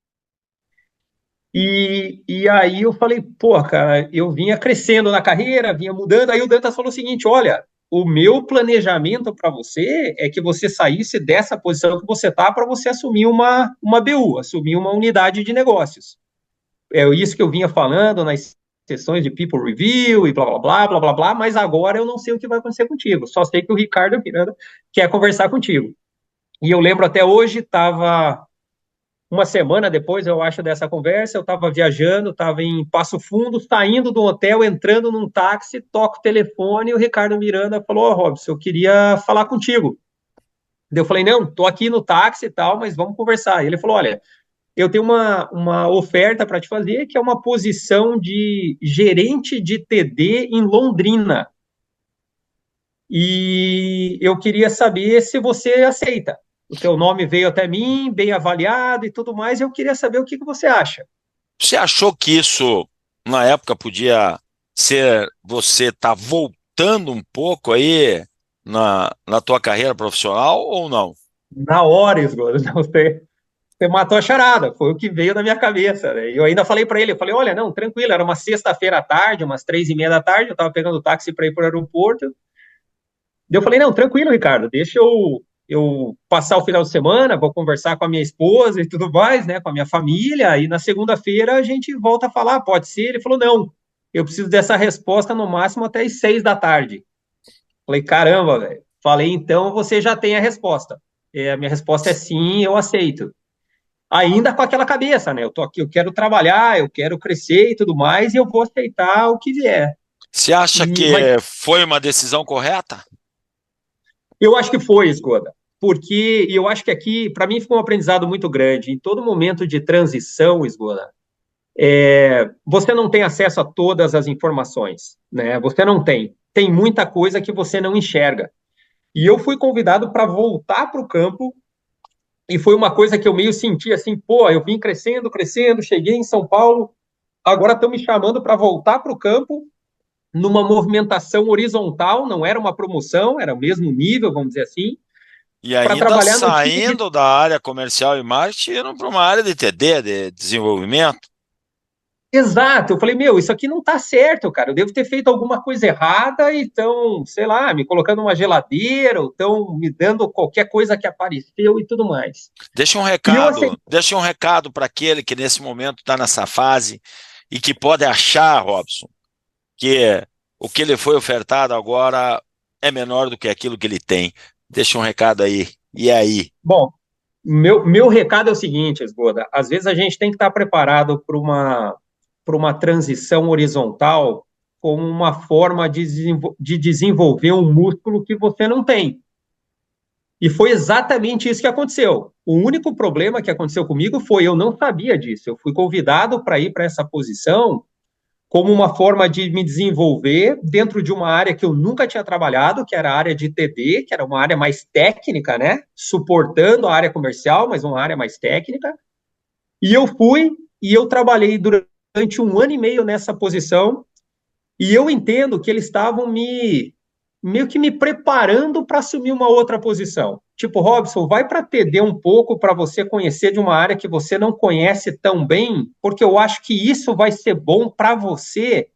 E aí eu falei, pô, cara, eu vinha crescendo na carreira, vinha mudando. Aí o Dantas falou o seguinte: olha, o meu planejamento para você é que você saísse dessa posição que você está para você assumir uma BU, assumir uma unidade de negócios. É isso que eu vinha falando nas sessões de People Review e blá, blá, blá, blá, blá, blá, mas agora eu não sei o que vai acontecer contigo. Só sei que o Ricardo Miranda quer conversar contigo. E eu lembro até hoje, estava uma semana depois, eu acho, dessa conversa, eu estava viajando, estava em Passo Fundo, saindo do hotel, entrando num táxi, toco o telefone e o Ricardo Miranda falou: ó, Robson, eu queria falar contigo. Eu falei: não, tô aqui no táxi e tal, mas vamos conversar. E ele falou: olha, eu tenho uma oferta para te fazer, que é uma posição de gerente de TD em Londrina. E eu queria saber se você aceita. O teu nome veio até mim, bem avaliado e tudo mais, e eu queria saber o que você acha. Você achou que isso, na época, podia ser você tá voltando um pouco aí na tua carreira profissional ou não? Na hora, Esgoto, você matou a charada, foi o que veio na minha cabeça. Né? Eu ainda falei para ele, eu falei: olha, não, tranquilo, era uma sexta-feira à tarde, umas 3:30 da tarde, eu estava pegando táxi para ir para o aeroporto. Eu falei: não, tranquilo, Ricardo, deixa eu passar o final de semana, vou conversar com a minha esposa e tudo mais, né, com a minha família, e na segunda-feira a gente volta a falar, pode ser? Ele falou: não, eu preciso dessa resposta no máximo até as 6 da tarde. Falei: caramba, velho. Falei: então você já tem a resposta. A minha resposta é sim, eu aceito. Ainda com aquela cabeça, né? Eu tô aqui, eu quero trabalhar, eu quero crescer e tudo mais, e eu vou aceitar o que vier. Você acha Mas que foi uma decisão correta? eu acho que foi, Esgoda, porque eu acho que aqui, para mim, ficou um aprendizado muito grande. Em todo momento de transição, Esgoda, você não tem acesso a todas as informações, né? Você não tem. Tem muita coisa que você não enxerga. E eu fui convidado para voltar para o campo, e foi uma coisa que eu meio senti assim: pô, eu vim crescendo, crescendo, cheguei em São Paulo, agora estão me chamando para voltar para o campo numa movimentação horizontal, não era uma promoção, era o mesmo nível, vamos dizer assim, E para ainda trabalhar no time de. saindo da área comercial e marketing, indo para uma área de TD, de desenvolvimento. Exato, eu falei: meu, isso aqui não está certo, cara. Eu devo ter feito alguma coisa errada e estão, sei lá, me colocando uma geladeira, ou estão me dando qualquer coisa que apareceu e tudo mais. E eu aceitei. Deixa um recado para aquele que nesse momento está nessa fase e que pode achar, Robson, que o que ele foi ofertado agora é menor do que aquilo que ele tem. Deixa um recado aí. E aí? Bom, Meu recado é o seguinte, Esgoda, às vezes a gente tem que estar preparado para uma transição horizontal como uma forma de desenvolver um músculo que você não tem. E foi exatamente isso que aconteceu. O único problema que aconteceu comigo foi eu não sabia disso. Eu fui convidado para ir para essa posição como uma forma de me desenvolver dentro de uma área que eu nunca tinha trabalhado, que era a área de TD, que era uma área mais técnica, né? Suportando a área comercial, mas uma área mais técnica. E eu fui e eu trabalhei durante um ano e meio nessa posição. E eu entendo que eles estavam meio que me preparando para assumir uma outra posição. Tipo, Robson, vai para TD um pouco para você conhecer de uma área que você não conhece tão bem, porque eu acho que isso vai ser bom para você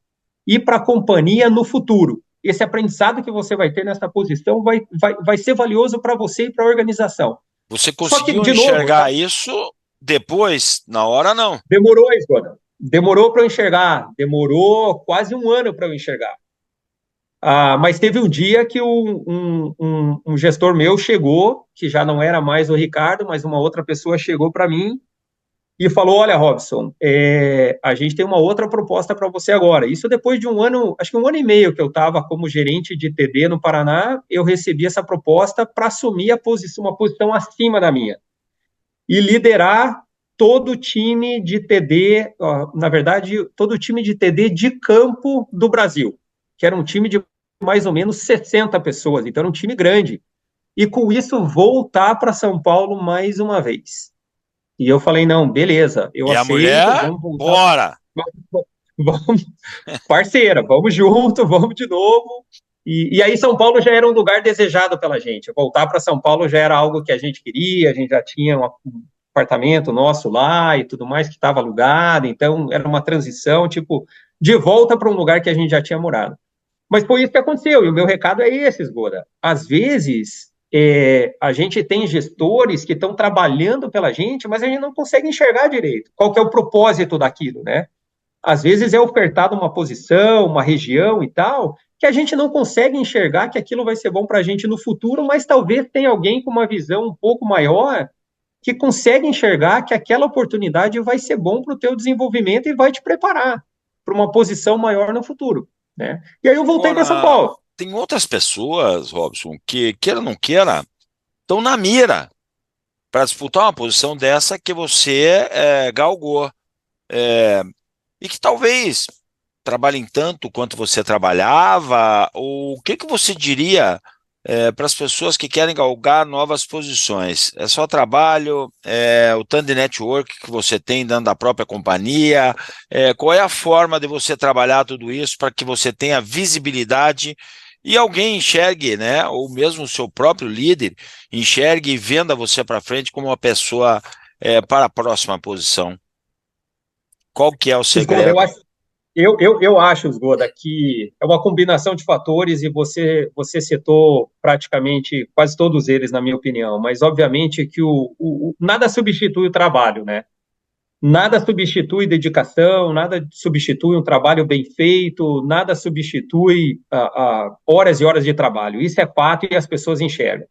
e para a companhia no futuro. Esse aprendizado que você vai ter nessa posição vai ser valioso para você e para a organização. Você Só que, conseguiu de novo, enxergar isso depois? Na hora, não. demorou, Esgona. Demorou para eu enxergar. Demorou quase um ano para eu enxergar. Mas teve um dia que um gestor meu chegou, que já não era mais o Ricardo, mas uma outra pessoa chegou para mim e falou: Olha, Robson, a gente tem uma outra proposta para você agora. Isso depois de um ano, acho que um ano e meio que eu estava como gerente de TD no Paraná, eu recebi essa proposta para assumir uma posição acima da minha e liderar todo o time de TD, na verdade, todo o time de TD de campo do Brasil, que era um time de mais ou menos 60 pessoas, então era um time grande. E com isso voltar para São Paulo mais uma vez. E eu falei, não, beleza, eu E a aceito, mulher, vamos voltar. bora! Vamos, parceira, vamos junto, vamos de novo. E aí São Paulo já era um lugar desejado pela gente. Voltar para São Paulo já era algo que a gente queria, a gente já tinha um apartamento nosso lá e tudo mais que estava alugado, então era uma transição, tipo, de volta para um lugar que a gente já tinha morado. Mas foi isso que aconteceu, e o meu recado é esse, Esgoda. Às vezes, a gente tem gestores que estão trabalhando pela gente, mas a gente não consegue enxergar direito qual que é o propósito daquilo, né? Às vezes é ofertada uma posição, uma região e tal, que a gente não consegue enxergar que aquilo vai ser bom para a gente no futuro, mas talvez tenha alguém com uma visão um pouco maior que consegue enxergar que aquela oportunidade vai ser bom para o teu desenvolvimento e vai te preparar para uma posição maior no futuro, né? E aí eu voltei para São Agora, Paulo. tem outras pessoas, Robson, que, queira ou não queira, estão na mira para disputar uma posição dessa que você galgou. E que talvez trabalhem tanto quanto você trabalhava, ou o que que você diria para as pessoas que querem galgar novas posições? É só trabalho, o tanto de network que você tem dentro da própria companhia, qual é a forma de você trabalhar tudo isso para que você tenha visibilidade e alguém enxergue, né, ou mesmo o seu próprio líder enxergue e venda você para frente como uma pessoa para a próxima posição? Qual que é o Esgoda, segredo? eu acho, Esgoda, que é uma combinação de fatores e você citou praticamente quase todos eles, na minha opinião, mas obviamente que nada substitui o trabalho, né? Nada substitui dedicação, nada substitui um trabalho bem feito, nada substitui horas e horas de trabalho. Isso é fato e as pessoas enxergam.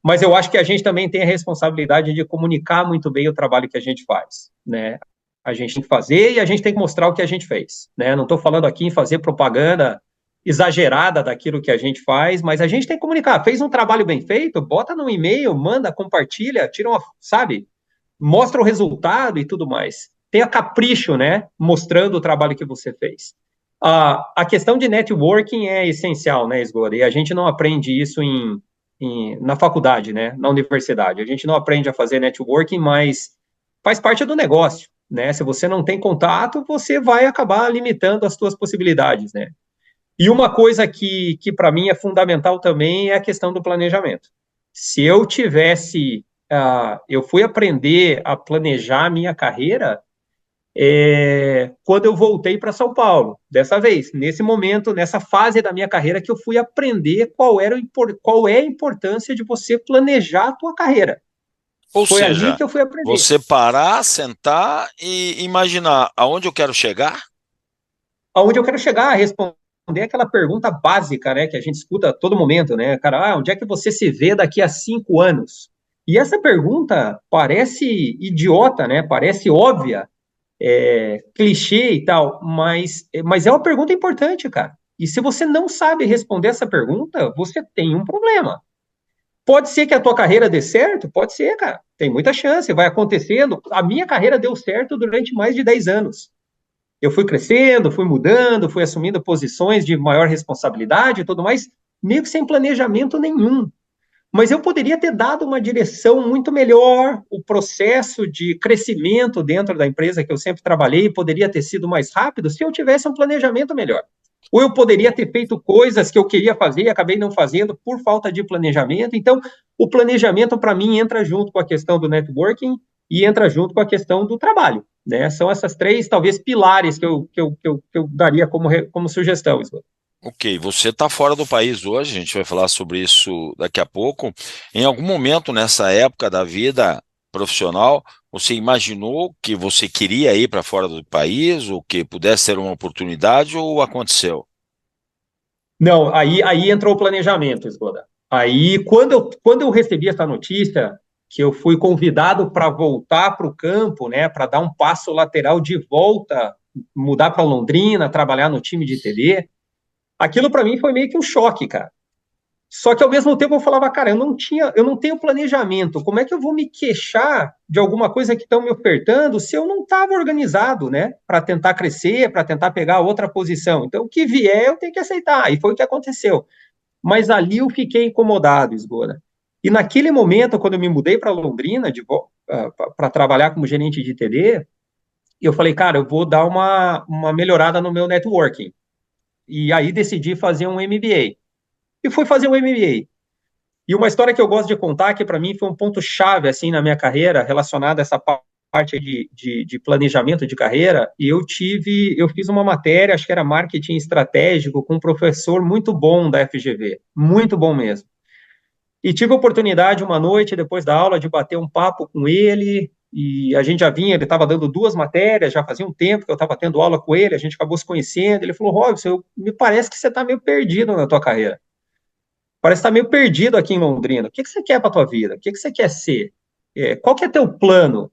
Mas eu acho que a gente também tem a responsabilidade de comunicar muito bem o trabalho que a gente faz, né? A gente tem que fazer e a gente tem que mostrar o que a gente fez, né? Não estou falando aqui em fazer propaganda exagerada daquilo que a gente faz, mas a gente tem que comunicar. Fez um trabalho bem feito, bota no e-mail, manda, compartilha, tira uma, sabe? Mostra o resultado e tudo mais. Tenha capricho, né? Mostrando o trabalho que você fez. A questão de networking é essencial, né, Esgoda? E a gente não aprende isso na faculdade, né? Na universidade. A gente não aprende a fazer networking, mas faz parte do negócio, né? Se você não tem contato, você vai acabar limitando as suas possibilidades, né? E uma coisa que para mim é fundamental também é a questão do planejamento. Se eu tivesse, eu fui aprender a planejar a minha carreira quando eu voltei para São Paulo, dessa vez, nesse momento, nessa fase da minha carreira que eu fui aprender qual é a importância de você planejar a tua carreira. Ou Foi ali seja, que eu fui aprender. você parar, sentar e imaginar aonde eu quero chegar? Aonde eu quero chegar, responder aquela pergunta básica, né, que a gente escuta a todo momento, né, cara, onde é que você se vê daqui a 5 anos? E essa pergunta parece idiota, né? Parece óbvia, clichê e tal, mas é uma pergunta importante, cara. E se você não sabe responder essa pergunta, você tem um problema. Pode ser que a tua carreira dê certo? Pode ser, cara. Tem muita chance, vai acontecendo. A minha carreira deu certo durante mais de 10 anos. Eu fui crescendo, fui mudando, fui assumindo posições de maior responsabilidade e tudo mais, meio que sem planejamento nenhum. Mas eu poderia ter dado uma direção muito melhor, o processo de crescimento dentro da empresa que eu sempre trabalhei poderia ter sido mais rápido se eu tivesse um planejamento melhor. Ou eu poderia ter feito coisas que eu queria fazer e acabei não fazendo por falta de planejamento. Então, o planejamento, para mim, entra junto com a questão do networking e entra junto com a questão do trabalho. Né? São essas três, talvez, pilares que eu daria como sugestão. Ok, você está fora do país hoje, a gente vai falar sobre isso daqui a pouco. Em algum momento nessa época da vida profissional, você imaginou que você queria ir para fora do país, ou que pudesse ser uma oportunidade, ou aconteceu? Não, aí entrou o planejamento, Esgoda. Aí, quando eu recebi essa notícia, que eu fui convidado para voltar para o campo, né, para dar um passo lateral de volta, mudar para Londrina, trabalhar no time de TD, aquilo para mim foi meio que um choque, cara. Só que ao mesmo tempo eu falava, cara, eu não tenho planejamento. Como é que eu vou me queixar de alguma coisa que estão me ofertando se eu não estava organizado, né? Para tentar crescer, para tentar pegar outra posição. Então, o que vier, eu tenho que aceitar. E foi o que aconteceu. Mas ali eu fiquei incomodado, Esgora. E naquele momento, quando eu me mudei para Londrina para trabalhar como gerente de TD, eu falei, cara, eu vou dar uma melhorada no meu networking. E aí decidi fazer um MBA. E fui fazer um MBA. E uma história que eu gosto de contar, que para mim foi um ponto-chave assim, na minha carreira, relacionada a essa parte de planejamento de carreira, e eu fiz uma matéria, acho que era marketing estratégico, com um professor muito bom da FGV, muito bom mesmo. E tive a oportunidade, uma noite, depois da aula, de bater um papo com ele, e a gente já vinha, ele estava dando 2 matérias, já fazia um tempo que eu estava tendo aula com ele, a gente acabou se conhecendo, ele falou, Robson, me parece que você está meio perdido na tua carreira. Parece estar meio perdido aqui em Londrina. O que você quer para a tua vida? O que você quer ser? Qual que é teu plano?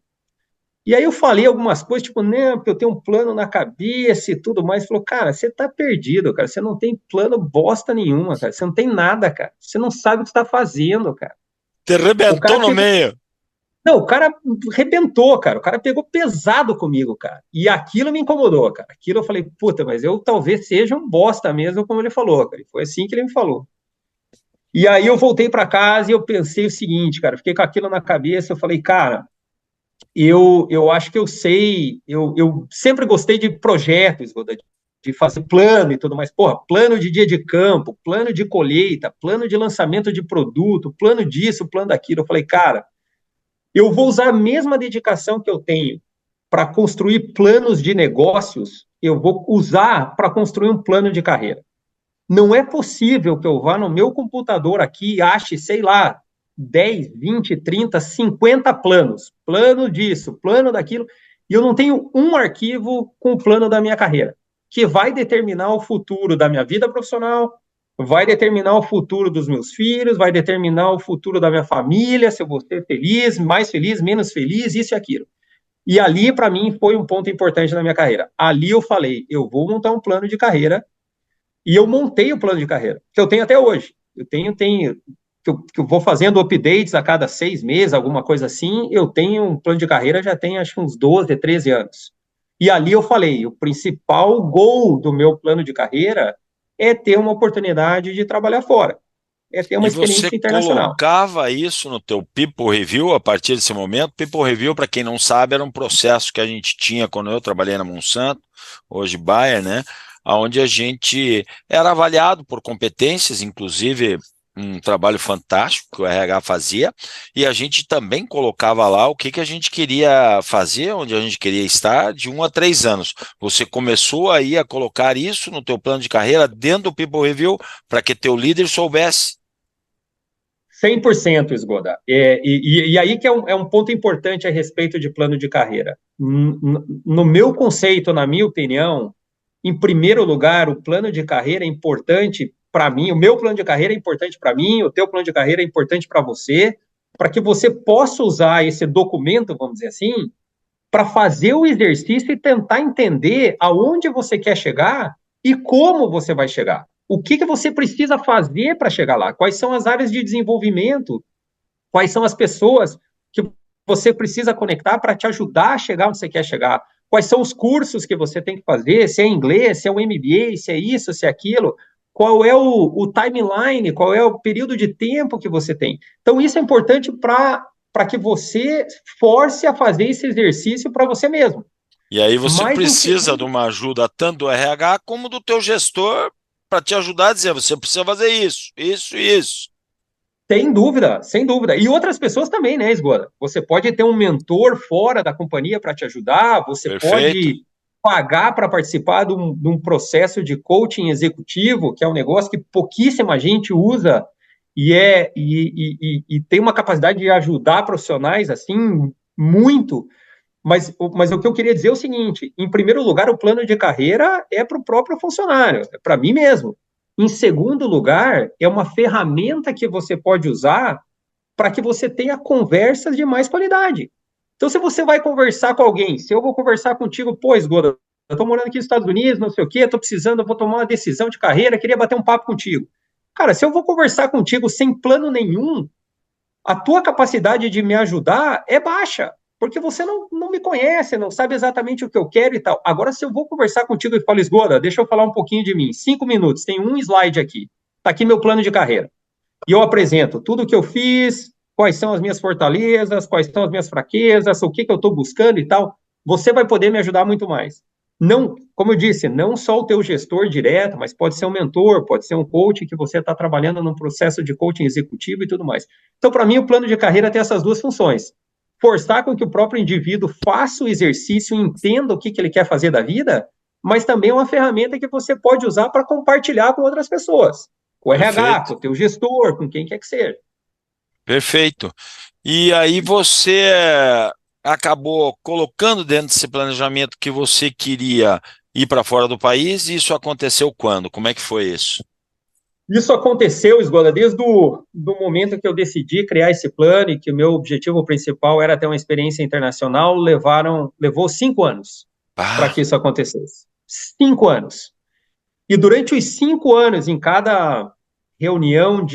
E aí eu falei algumas coisas, tipo, não, porque eu tenho um plano na cabeça e tudo mais. Ele falou, cara, você tá perdido, cara. Você não tem plano bosta nenhuma, cara. Você não tem nada, cara. Você não sabe o que está fazendo, cara. Te O arrebentou cara no pegou... meio. Não, o cara arrebentou, cara. O cara pegou pesado comigo, cara. E aquilo me incomodou, cara. Aquilo eu falei, puta, mas eu talvez seja um bosta mesmo, como ele falou, cara. E foi assim que ele me falou. E aí eu voltei para casa e eu pensei o seguinte, cara, fiquei com aquilo na cabeça, eu falei, cara, eu acho que eu sei, eu sempre gostei de projetos, de fazer plano e tudo mais. Porra, plano de dia de campo, plano de colheita, plano de lançamento de produto, plano disso, plano daquilo. Eu falei, cara, eu vou usar a mesma dedicação que eu tenho para construir planos de negócios, eu vou usar para construir um plano de carreira. Não é possível que eu vá no meu computador aqui e ache, sei lá, 10, 20, 30, 50 planos. Plano disso, plano daquilo. E eu não tenho um arquivo com o plano da minha carreira, que vai determinar o futuro da minha vida profissional, vai determinar o futuro dos meus filhos, vai determinar o futuro da minha família, se eu vou ser feliz, mais feliz, menos feliz, isso e aquilo. E ali, para mim, foi um ponto importante na minha carreira. Ali eu falei, eu vou montar um plano de carreira e eu montei o plano de carreira, que eu tenho até hoje. Eu tenho que eu vou fazendo updates a cada 6 meses, alguma coisa assim. Eu tenho um plano de carreira, já tem acho que uns 12, 13 anos. E ali eu falei, o principal goal do meu plano de carreira é ter uma oportunidade de trabalhar fora, é ter uma E você experiência internacional. colocava isso no teu People Review a partir desse momento? People Review, para quem não sabe, era um processo que a gente tinha quando eu trabalhei na Monsanto, hoje Bayer, né? Onde a gente era avaliado por competências, inclusive um trabalho fantástico que o RH fazia, e a gente também colocava lá o que a gente queria fazer, onde a gente queria estar de 1 a 3 anos. Você começou aí a colocar isso no teu plano de carreira dentro do People Review para que teu líder soubesse. 100% Esgoda. E aí que é um ponto importante a respeito de plano de carreira. No meu conceito, na minha opinião, em primeiro lugar, o plano de carreira é importante para mim, o meu plano de carreira é importante para mim, o teu plano de carreira é importante para você, para que você possa usar esse documento, vamos dizer assim, para fazer o exercício e tentar entender aonde você quer chegar e como você vai chegar. O que você precisa fazer para chegar lá? Quais são as áreas de desenvolvimento? Quais são as pessoas que você precisa conectar para te ajudar a chegar onde você quer chegar? Quais são os cursos que você tem que fazer? Se é inglês, se é um MBA, se é isso, se é aquilo? Qual é o timeline? Qual é o período de tempo que você tem? Então, isso é importante para que você force a fazer esse exercício para você mesmo. E aí você Mas, em precisa de segundo, uma ajuda tanto do RH como do teu gestor para te ajudar a dizer, você precisa fazer isso, isso e isso. sem dúvida, sem dúvida. E outras pessoas também, né, Esgoda? Você pode ter um mentor fora da companhia para te ajudar, você Perfeito? pode pagar para participar de um processo de coaching executivo, que é um negócio que pouquíssima gente usa e tem uma capacidade de ajudar profissionais assim muito. Mas o que eu queria dizer é o seguinte: em primeiro lugar, o plano de carreira é para o próprio funcionário, é para mim mesmo. Em segundo lugar, é uma ferramenta que você pode usar para que você tenha conversas de mais qualidade. Então, se você vai conversar com alguém, se eu vou conversar contigo, pô, Esgoda, eu estou morando aqui nos Estados Unidos, não sei o quê, estou precisando, eu vou tomar uma decisão de carreira, queria bater um papo contigo. Cara, se eu vou conversar contigo sem plano nenhum, a tua capacidade de me ajudar é baixa, porque você não me conhece, não sabe exatamente o que eu quero e tal. Agora, se eu vou conversar contigo e falo, Esgoda, deixa eu falar um pouquinho de mim, 5 minutos, tem um slide aqui, tá aqui meu plano de carreira. E eu apresento tudo o que eu fiz, quais são as minhas fortalezas, quais são as minhas fraquezas, o que eu estou buscando e tal. Você vai poder me ajudar muito mais. Não, como eu disse, não só o teu gestor direto, mas pode ser um mentor, pode ser um coach que você está trabalhando num processo de coaching executivo e tudo mais. Então, para mim, o plano de carreira tem essas duas funções. Forçar com que o próprio indivíduo faça o exercício e entenda o que ele quer fazer da vida, mas também é uma ferramenta que você pode usar para compartilhar com outras pessoas. Com o RH, Perfeito, com o teu gestor, com quem quer que seja. perfeito. E aí você acabou colocando dentro desse planejamento que você queria ir para fora do país, e isso aconteceu quando? Como é que foi isso? Isso aconteceu, Esgoda, desde do momento que eu decidi criar esse plano e que o meu objetivo principal era ter uma experiência internacional, levou 5 anos para Ah, que isso acontecesse. 5 anos. E durante os 5 anos, em cada reunião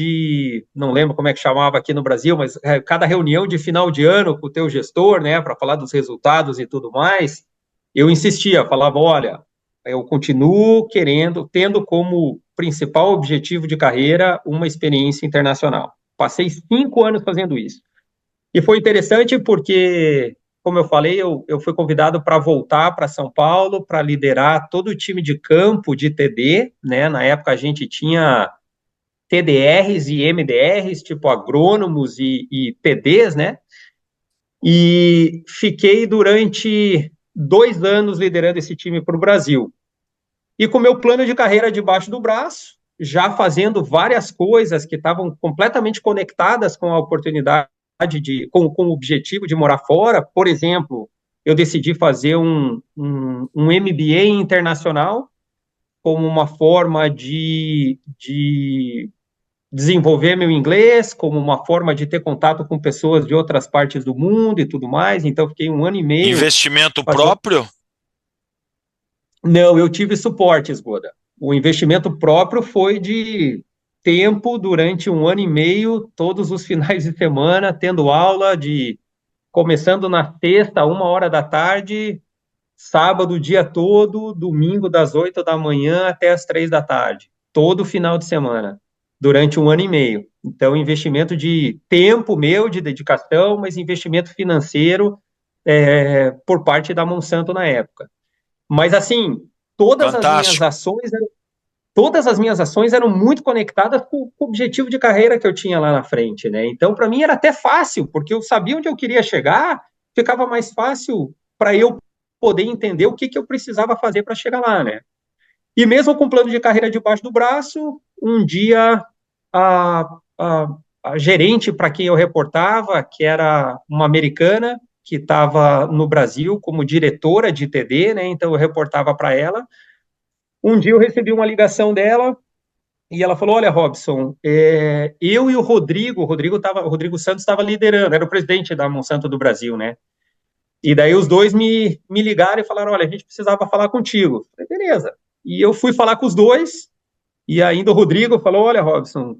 não lembro como é que chamava aqui no Brasil, mas cada reunião de final de ano com o teu gestor, né, para falar dos resultados e tudo mais, eu insistia, falava, olha, eu continuo tendo como principal objetivo de carreira uma experiência internacional. Passei 5 anos fazendo isso. E foi interessante porque, como eu falei, eu fui convidado para voltar para São Paulo para liderar todo o time de campo de TD, né? Na época a gente tinha TDRs e MDRs, tipo agrônomos e TDs, né? E fiquei durante 2 anos liderando esse time para o Brasil. E com o meu plano de carreira debaixo do braço, já fazendo várias coisas que estavam completamente conectadas com a oportunidade com o objetivo de morar fora. Por exemplo, eu decidi fazer um MBA internacional como uma forma de desenvolver meu inglês, como uma forma de ter contato com pessoas de outras partes do mundo e tudo mais. Então, fiquei 1 ano e meio investimento fazendo. próprio? Não, eu tive suporte, Esgoda. O investimento próprio foi de tempo durante 1 ano e meio, todos os finais de semana, tendo aula começando na sexta, 1 hora da tarde, sábado o dia todo, domingo das 8 da manhã até as 3 da tarde, todo final de semana, durante 1 ano e meio. Então, investimento de tempo meu, de dedicação, mas investimento financeiro por parte da Monsanto na época. Mas assim, todas as minhas Fantástico. ações, todas as minhas ações eram muito conectadas com o objetivo de carreira que eu tinha lá na frente, né? Então, para mim era até fácil, porque eu sabia onde eu queria chegar, ficava mais fácil para eu poder entender o que eu precisava fazer para chegar lá, né? E mesmo com o plano de carreira debaixo do braço, um dia a, a, a gerente para quem eu reportava, que era uma americana, que estava no Brasil como diretora de TD, né? Então eu reportava para ela. Um dia eu recebi uma ligação dela E ela falou, olha, Robson, eu e o Rodrigo Santos estava liderando, era o presidente da Monsanto do Brasil, né? E daí os dois me ligaram e falaram, olha, a gente precisava falar contigo. Eu falei, beleza. E eu fui falar com os dois, e ainda o Rodrigo falou, olha, Robson,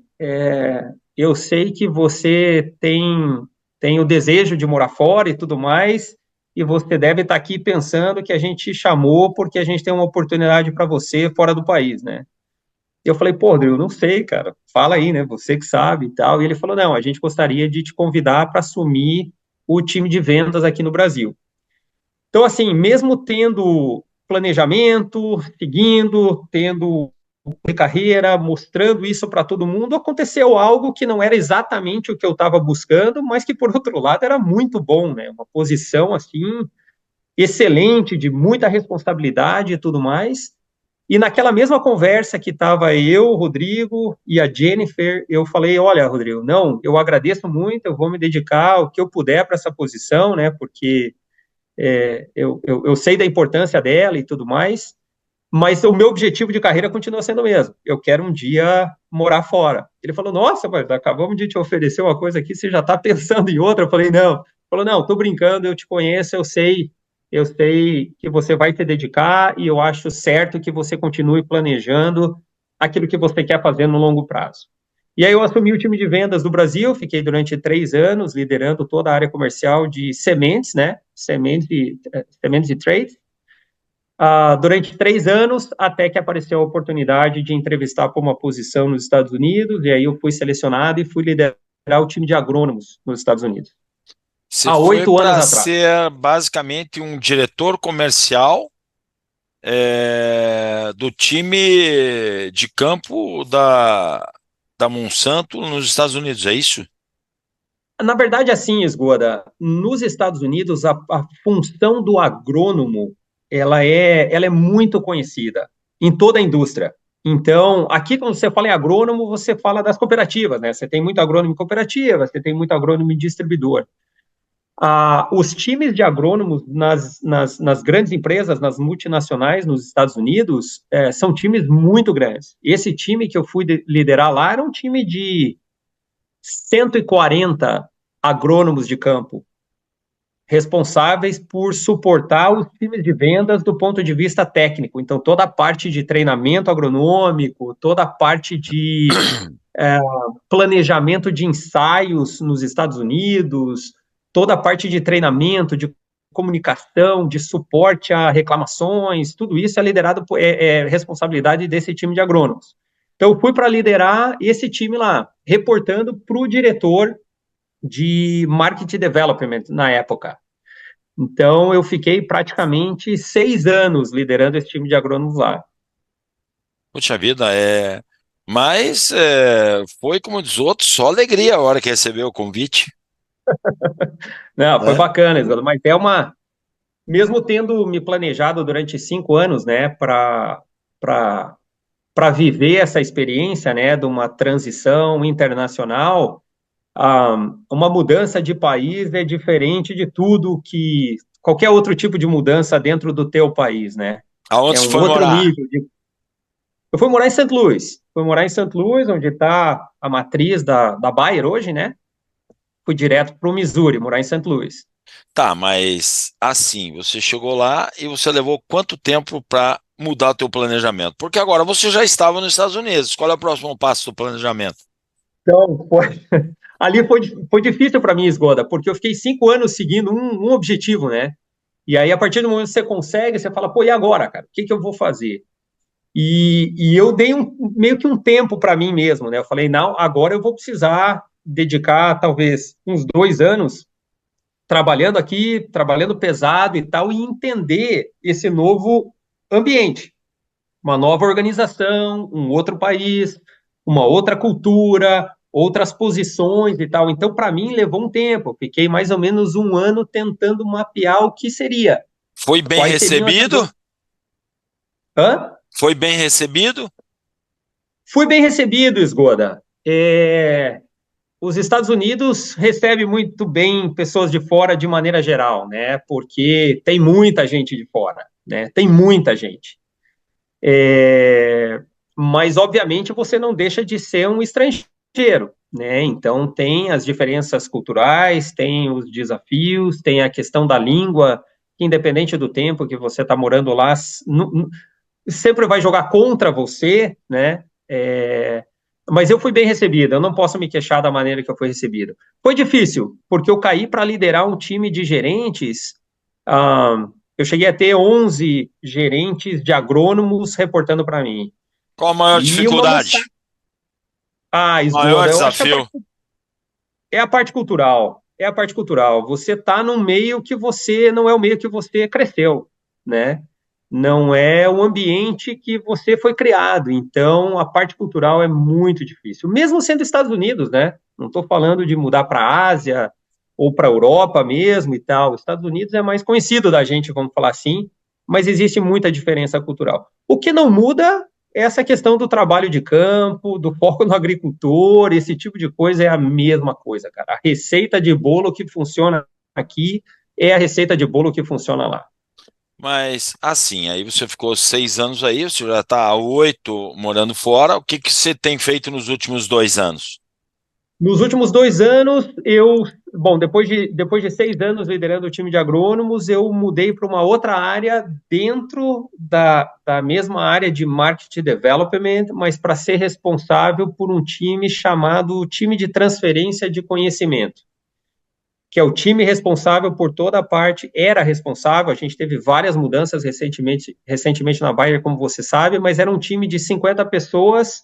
eu sei que você tem o desejo de morar fora e tudo mais, e você deve estar aqui pensando que a gente te chamou porque a gente tem uma oportunidade para você fora do país, né? E eu falei, pô, Rodrigo, não sei, cara, fala aí, né, você que sabe e tal. E ele falou, não, a gente gostaria de te convidar para assumir o time de vendas aqui no Brasil. Então, assim, mesmo tendo planejamento, seguindo, tendo carreira, mostrando isso para todo mundo, aconteceu algo que não era exatamente o que eu estava buscando, mas que, por outro lado, era muito bom, né? Uma posição, assim, excelente, de muita responsabilidade e tudo mais. E naquela mesma conversa que estava eu, o Rodrigo e a Jennifer, eu falei, olha, Rodrigo, não, eu agradeço muito, eu vou me dedicar o que eu puder para essa posição, né, porque eu sei da importância dela e tudo mais, mas o meu objetivo de carreira continua sendo o mesmo. Eu quero um dia morar fora. Ele falou, nossa, mas acabamos de te oferecer uma coisa aqui, você já está pensando em outra? Eu falei, não. Ele falou, não, estou brincando, eu te conheço, eu sei que você vai se dedicar e eu acho certo que você continue planejando aquilo que você quer fazer no longo prazo. E aí eu assumi o time de vendas do Brasil, fiquei durante 3 anos liderando toda a área comercial de sementes, né? Sementes e trade. Durante 3 anos, até que apareceu a oportunidade de entrevistar para uma posição nos Estados Unidos, e aí eu fui selecionado e fui liderar o time de agrônomos nos Estados Unidos. Você Há foi 8 anos para atrás. ser basicamente um diretor comercial do time de campo da Monsanto nos Estados Unidos, é isso? Na verdade, assim, Esgoda, nos Estados Unidos, a função do agrônomo, ela é muito conhecida em toda a indústria. Então, aqui, quando você fala em agrônomo, você fala das cooperativas, né? Você tem muito agrônomo em cooperativa, você tem muito agrônomo em distribuidor. Os times de agrônomos nas grandes empresas, nas multinacionais nos Estados Unidos, são times muito grandes. Esse time que eu fui liderar lá era um time de 140 agrônomos de campo, responsáveis por suportar os times de vendas do ponto de vista técnico. Então, toda a parte de treinamento agronômico, toda a parte de planejamento de ensaios nos Estados Unidos, toda a parte de treinamento, de comunicação, de suporte a reclamações, tudo isso é liderado é responsabilidade desse time de agrônomos. Então, eu fui para liderar esse time lá, reportando para o diretor de Marketing Development na época. Então, eu fiquei praticamente 6 anos liderando esse time de agrônomos lá. Puxa vida, mas foi, como diz outros, só alegria a hora que recebeu o convite, Não, foi né? bacana, mas mesmo tendo me planejado durante 5 anos, né, para viver essa experiência, né, de uma transição internacional, uma mudança de país é diferente de tudo que qualquer outro tipo de mudança dentro do teu país, né? Aonde É você um foi outro morar? nível. Eu fui morar em St. Louis. Fui morar em St. Louis, onde está a matriz da Bayer hoje, né? Fui direto para o Missouri, morar em St. Louis. Tá, mas assim, você chegou lá e você levou quanto tempo para mudar o teu planejamento? Porque agora você já estava nos Estados Unidos. Qual é o próximo passo do planejamento? Então, ali foi difícil para mim, Esgoda, porque eu fiquei 5 anos seguindo um objetivo, né? E aí, a partir do momento que você consegue, você fala, pô, e agora, cara? O que eu vou fazer? E eu dei meio que um tempo para mim mesmo, né? Eu falei, não, agora eu vou precisar dedicar talvez uns 2 anos trabalhando aqui, trabalhando pesado e tal, e entender esse novo ambiente, uma nova organização, um outro país, uma outra cultura, outras posições e tal. Então, para mim, levou um tempo. Eu fiquei mais ou menos 1 ano tentando mapear o que seria, Foi bem quais seriam recebido? Hã? Foi bem recebido? Fui bem recebido, Esgoda. Os Estados Unidos recebem muito bem pessoas de fora de maneira geral, né? Porque tem muita gente de fora, né? Tem muita gente. mas obviamente você não deixa de ser um estrangeiro, né? Então tem as diferenças culturais, tem os desafios, tem a questão da língua, que independente do tempo que você está morando lá, sempre vai jogar contra você, né? Mas eu fui bem recebido, eu não posso me queixar da maneira que eu fui recebido. Foi difícil, porque eu caí para liderar um time de gerentes. Eu cheguei a ter 11 gerentes de agrônomos reportando para mim. Qual a maior E uma moçada. dificuldade? Maior Esgoda, eu acho que desafio? é a parte cultural. É a parte cultural. Você está num meio que você não é o meio que você cresceu, né? Não é o ambiente que você foi criado. Então, a parte cultural é muito difícil. Mesmo sendo Estados Unidos, né? Não estou falando de mudar para a Ásia ou para a Europa mesmo e tal. Os Estados Unidos é mais conhecido da gente, vamos falar assim, mas existe muita diferença cultural. O que não muda é essa questão do trabalho de campo, do foco no agricultor, esse tipo de coisa é a mesma coisa, cara. A receita de bolo que funciona aqui é a receita de bolo que funciona lá. Mas assim, aí você ficou 6 anos aí, você já está há 8 morando fora. O que que você tem feito nos últimos 2 anos? Nos últimos 2 anos, depois de 6 anos liderando o time de agrônomos, eu mudei para uma outra área dentro da mesma área de marketing development, mas para ser responsável por um time chamado time de transferência de conhecimento, que é o time responsável por toda a parte, era responsável, a gente teve várias mudanças recentemente na Bayer, como você sabe, mas era um time de 50 pessoas,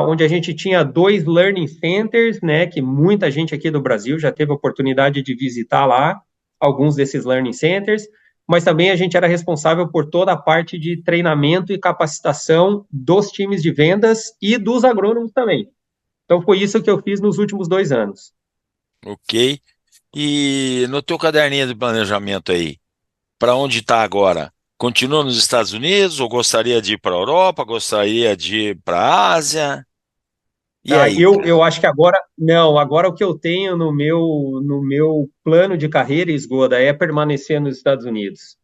onde a gente tinha 2 learning centers, né, que muita gente aqui do Brasil já teve a oportunidade de visitar lá, alguns desses learning centers, mas também a gente era responsável por toda a parte de treinamento e capacitação dos times de vendas e dos agrônomos também. Então foi isso que eu fiz nos últimos 2 anos. Ok. E no teu caderninho de planejamento aí, para onde está agora? Continua nos Estados Unidos ou gostaria de ir para a Europa? Gostaria de ir para a Ásia? E aí, Eu cara? acho que agora, não, agora o que eu tenho no meu plano de carreira, Esgoda, é permanecer nos Estados Unidos.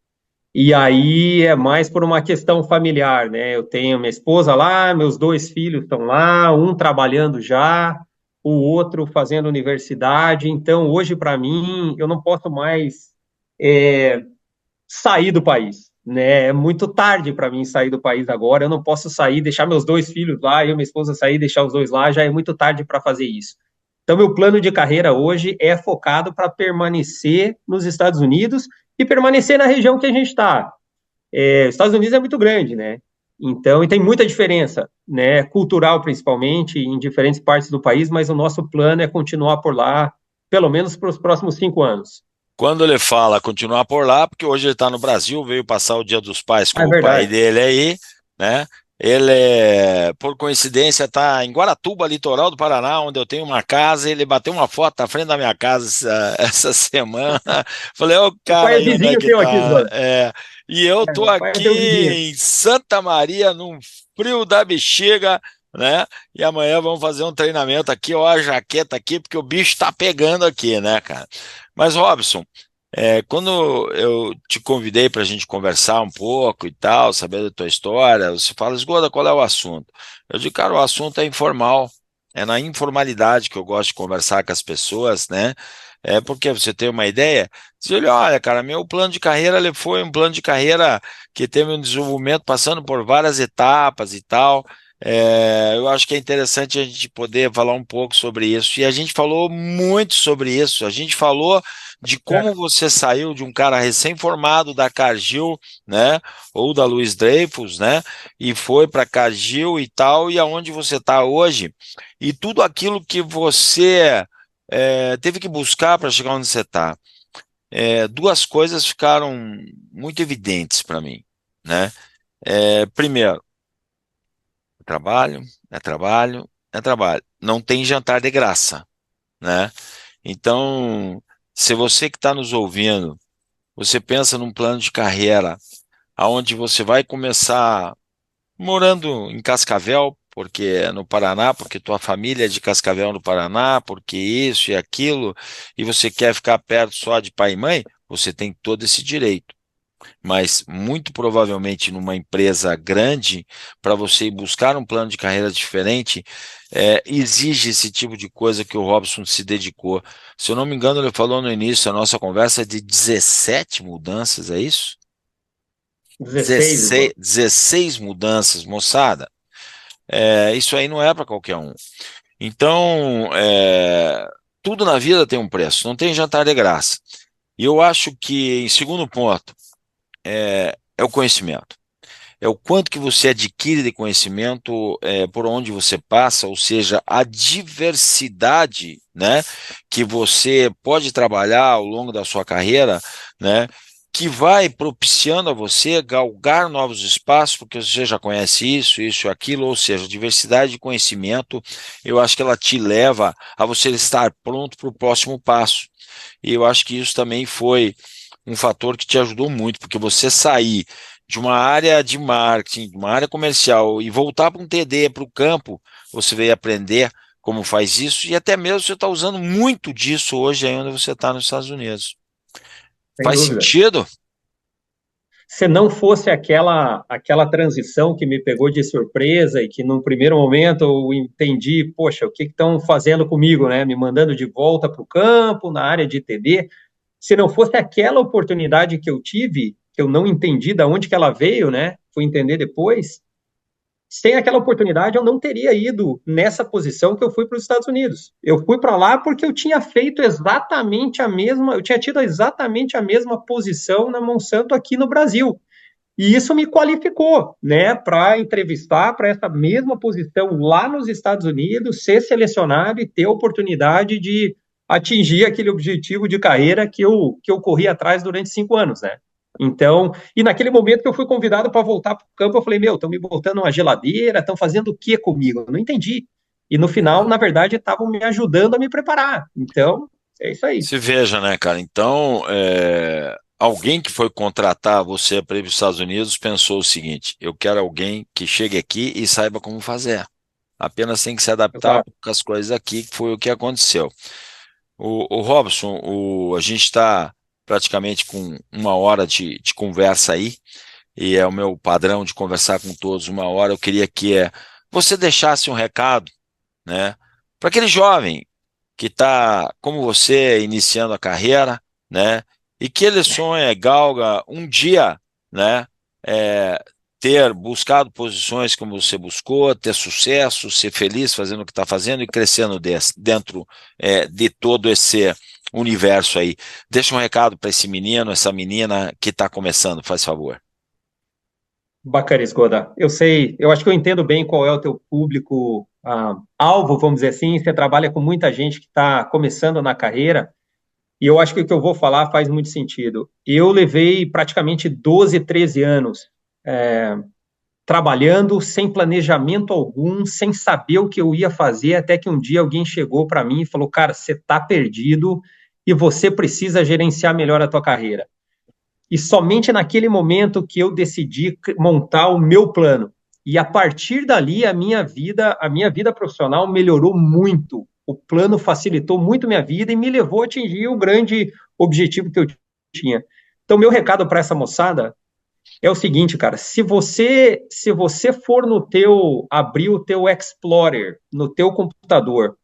E aí é mais por uma questão familiar, né? Eu tenho minha esposa lá, meus 2 filhos estão lá, um trabalhando já, o outro fazendo universidade. Então, hoje, para mim, eu não posso mais é, sair do país, né? É muito tarde para mim sair do país agora. Eu não posso sair, deixar meus 2 filhos lá, eu e minha esposa sair, deixar os dois lá. Já é muito tarde para fazer isso. Então, meu plano de carreira hoje é focado para permanecer nos Estados Unidos e permanecer na região que a gente está. Os Estados Unidos é muito grande, né? Então, e tem muita diferença, né? Cultural, principalmente, em diferentes partes do país, mas o nosso plano é continuar por lá, pelo menos para os próximos 5 anos. Quando ele fala continuar por lá, porque hoje ele está no Brasil, veio passar o Dia dos Pais com É o pai verdade. dele aí, né? Ele, por coincidência, está em Guaratuba, litoral do Paraná, onde eu tenho uma casa. Ele bateu uma foto na frente da minha casa essa semana. Falei, ô O cara, pai é aí onde é vizinho que teu aqui, tá? Zona. E eu tô O pai é aqui teu vizinho. em Santa Maria, num frio da bexiga, né? E amanhã vamos fazer um treinamento aqui, ó, a jaqueta aqui, porque o bicho tá pegando aqui, né, cara? Mas, Robson, quando eu te convidei para a gente conversar um pouco e tal, saber da tua história, você fala, Esgoda, qual é o assunto? Eu digo, cara, o assunto é informal, é na informalidade que eu gosto de conversar com as pessoas, né? É porque você tem uma ideia, você olha, cara, meu plano de carreira ele foi um plano de carreira que teve um desenvolvimento passando por várias etapas e tal. Eu acho que é interessante a gente poder falar um pouco sobre isso. E a gente falou muito sobre isso. A gente falou de como É. você saiu de um cara recém-formado da Cargill, né, ou da Louis Dreyfus, né, e foi para Cargill e tal, e aonde você está hoje, e tudo aquilo que você teve que buscar para chegar onde você está. Duas coisas ficaram muito evidentes para mim, né? Primeiro, trabalho, é trabalho, é trabalho. Não tem jantar de graça, né? Então, se você que está nos ouvindo, você pensa num plano de carreira aonde você vai começar morando em Cascavel, porque é no Paraná, porque tua família é de Cascavel no Paraná, porque isso e aquilo, e você quer ficar perto só de pai e mãe, você tem todo esse direito. mas muito provavelmente numa empresa grande, para você ir buscar um plano de carreira diferente, exige esse tipo de coisa que o Robson se dedicou. Se eu não me engano, ele falou no início da nossa conversa de 17 mudanças, é isso? 16, Esgoto. 16 mudanças, moçada. Isso aí não é para qualquer um. Então, tudo na vida tem um preço, não tem jantar de graça. E eu acho que, em segundo ponto, é o conhecimento. É o quanto que você adquire de conhecimento por onde você passa, ou seja, a diversidade, né, que você pode trabalhar ao longo da sua carreira, né, que vai propiciando a você galgar novos espaços, porque você já conhece isso, isso e aquilo, ou seja, diversidade de conhecimento, eu acho que ela te leva a você estar pronto para o próximo passo. E eu acho que isso também foi um fator que te ajudou muito, porque você sair de uma área de marketing, de uma área comercial e voltar para um TD, para o campo, você veio aprender como faz isso e até mesmo você está usando muito disso hoje aí onde você está nos Estados Unidos. Sem Faz dúvida. sentido? Se não fosse aquela transição que me pegou de surpresa e que num primeiro momento eu entendi, poxa, o que estão fazendo comigo, né? Me mandando de volta para o campo, na área de TD. Se não fosse aquela oportunidade que eu tive, que eu não entendi de onde que ela veio, né? Fui entender depois. Sem aquela oportunidade, eu não teria ido nessa posição que eu fui para os Estados Unidos. Eu fui para lá porque eu tinha feito exatamente a mesma, eu tinha tido exatamente a mesma posição na Monsanto aqui no Brasil. E isso me qualificou, né, para entrevistar para essa mesma posição lá nos Estados Unidos, ser selecionado e ter a oportunidade de atingir aquele objetivo de carreira que eu corri atrás durante 5 anos, né? Então, e naquele momento que eu fui convidado para voltar para o campo, eu falei, meu, estão me botando uma geladeira, estão fazendo o que comigo? Eu não entendi. E no final, na verdade, estavam me ajudando a me preparar. Então, é isso aí. Se veja, né, cara? Então, alguém que foi contratar você para ir para os Estados Unidos pensou o seguinte: eu quero alguém que chegue aqui e saiba como fazer. Apenas tem que se adaptar Exato. com as coisas aqui, que foi o que aconteceu. O Robson, a gente está praticamente com 1 hora de conversa aí, e é o meu padrão de conversar com todos 1 hora. Eu queria que você deixasse um recado, né, para aquele jovem que está, como você, iniciando a carreira, né, e que ele sonha, galga um dia, né, é, ter buscado posições como você buscou, ter sucesso, ser feliz fazendo o que está fazendo e crescendo dentro de todo esse universo aí. Deixa um recado para esse menino, essa menina que está começando, faz favor. Bacana, Esgoda. Eu sei, eu acho que eu entendo bem qual é o teu público alvo, vamos dizer assim. Você trabalha com muita gente que está começando na carreira, e eu acho que o que eu vou falar faz muito sentido. Eu levei praticamente 12, 13 anos trabalhando sem planejamento algum, sem saber o que eu ia fazer, até que um dia alguém chegou para mim e falou, cara, você está perdido e você precisa gerenciar melhor a tua carreira. E somente naquele momento que eu decidi montar o meu plano. E a partir dali, a minha vida profissional melhorou muito. O plano facilitou muito minha vida e me levou a atingir o grande objetivo que eu tinha. Então, meu recado para essa moçada é o seguinte, cara, se você for abrir o teu Explorer no teu computador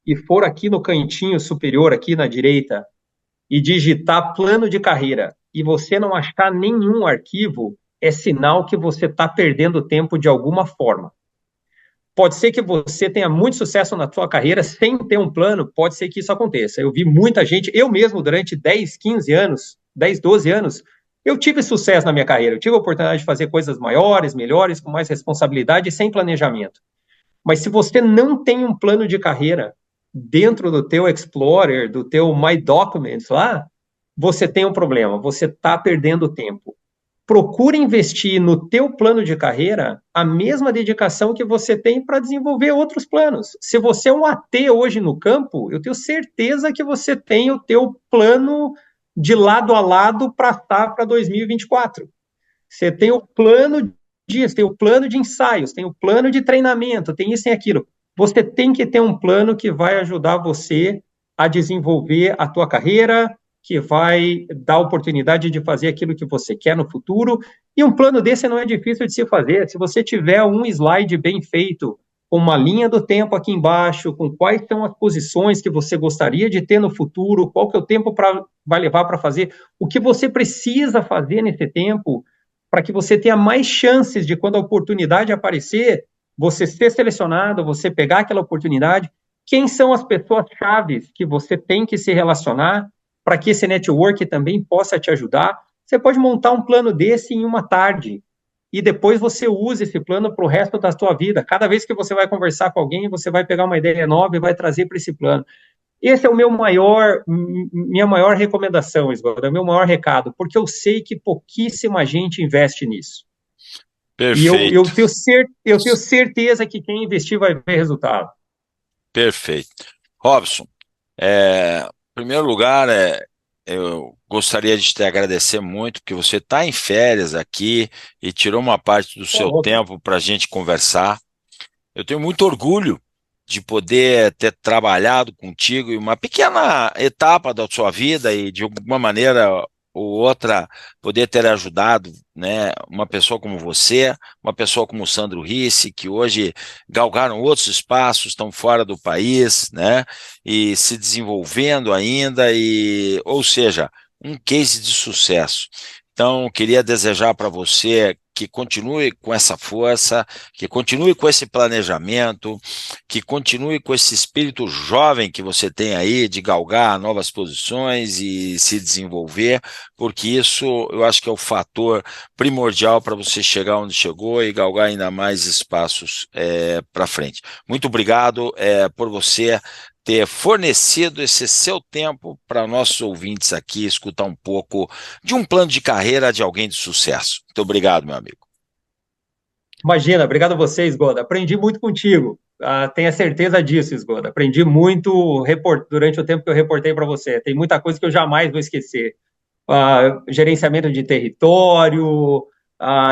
e for aqui no cantinho superior, aqui na direita, e digitar plano de carreira e você não achar nenhum arquivo, é sinal que você está perdendo tempo de alguma forma. Pode ser que você tenha muito sucesso na sua carreira sem ter um plano, pode ser que isso aconteça. Eu vi muita gente, eu mesmo durante 10, 15 anos, 10, 12 anos, eu tive sucesso na minha carreira, eu tive a oportunidade de fazer coisas maiores, melhores, com mais responsabilidade e sem planejamento. Mas se você não tem um plano de carreira dentro do teu Explorer, do teu My Documents lá, você tem um problema, você está perdendo tempo. Procure investir no teu plano de carreira a mesma dedicação que você tem para desenvolver outros planos. Se você é um AT hoje no campo, eu tenho certeza que você tem o teu plano de lado a lado para estar para 2024. Você tem o plano disso, tem o plano de ensaios, tem o plano de treinamento, tem isso e aquilo. Você tem que ter um plano que vai ajudar você a desenvolver a tua carreira, que vai dar a oportunidade de fazer aquilo que você quer no futuro. E um plano desse não é difícil de se fazer. Se você tiver um slide bem feito, com uma linha do tempo aqui embaixo, com quais são as posições que você gostaria de ter no futuro, qual que é o tempo vai levar para fazer, o que você precisa fazer nesse tempo, para que você tenha mais chances de, quando a oportunidade aparecer, você ser selecionado, você pegar aquela oportunidade. Quem são as pessoas-chave que você tem que se relacionar para que esse network também possa te ajudar? Você pode montar um plano desse em uma tarde e depois você usa esse plano para o resto da sua vida. Cada vez que você vai conversar com alguém, você vai pegar uma ideia nova e vai trazer para esse plano. Esse é o minha maior recomendação, Esgoda, é o meu maior recado, porque eu sei que pouquíssima gente investe nisso. Perfeito. E eu tenho certeza que quem investir vai ver resultado. Perfeito. Robson, em primeiro lugar, eu gostaria de te agradecer muito, porque você está em férias aqui e tirou uma parte do seu tempo para a gente conversar. Eu tenho muito orgulho de poder ter trabalhado contigo em uma pequena etapa da sua vida e, de alguma maneira ou outra, poder ter ajudado, né, uma pessoa como você, uma pessoa como o Sandro Risse, que hoje galgaram outros espaços, estão fora do país, né, e se desenvolvendo ainda, ou seja, um case de sucesso. Então, queria desejar para você que continue com essa força, que continue com esse planejamento, que continue com esse espírito jovem que você tem aí de galgar novas posições e se desenvolver, porque isso eu acho que é o fator primordial para você chegar onde chegou e galgar ainda mais espaços para frente. Muito obrigado por você ter fornecido esse seu tempo para nossos ouvintes aqui escutar um pouco de um plano de carreira de alguém de sucesso. Muito obrigado, meu amigo. Imagina, obrigado a você, Esgoda. Aprendi muito contigo. Tenha certeza disso, Esgoda. Aprendi muito durante o tempo que eu reportei para você. Tem muita coisa que eu jamais vou esquecer. Gerenciamento de território,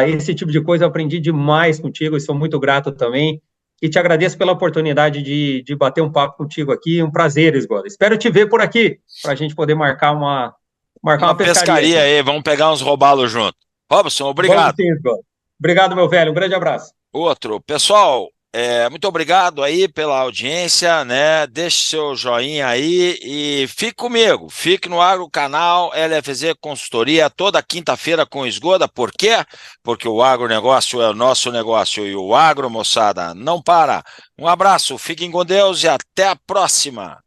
esse tipo de coisa eu aprendi demais contigo e sou muito grato também. E te agradeço pela oportunidade de bater um papo contigo aqui. Um prazer, Esgoda. Espero te ver por aqui, para a gente poder marcar uma pescaria aí. Vamos pegar uns robalos junto. Robson, obrigado. Vamos sim, Esgoda. Obrigado, meu velho. Um grande abraço. Outro. Pessoal, muito obrigado aí pela audiência, né? Deixe seu joinha aí e fique comigo. Fique no Agro Canal LFZ Consultoria toda quinta-feira com Esgoda. Por quê? Porque o agronegócio é o nosso negócio e o agro, moçada, não para. Um abraço, fiquem com Deus e até a próxima.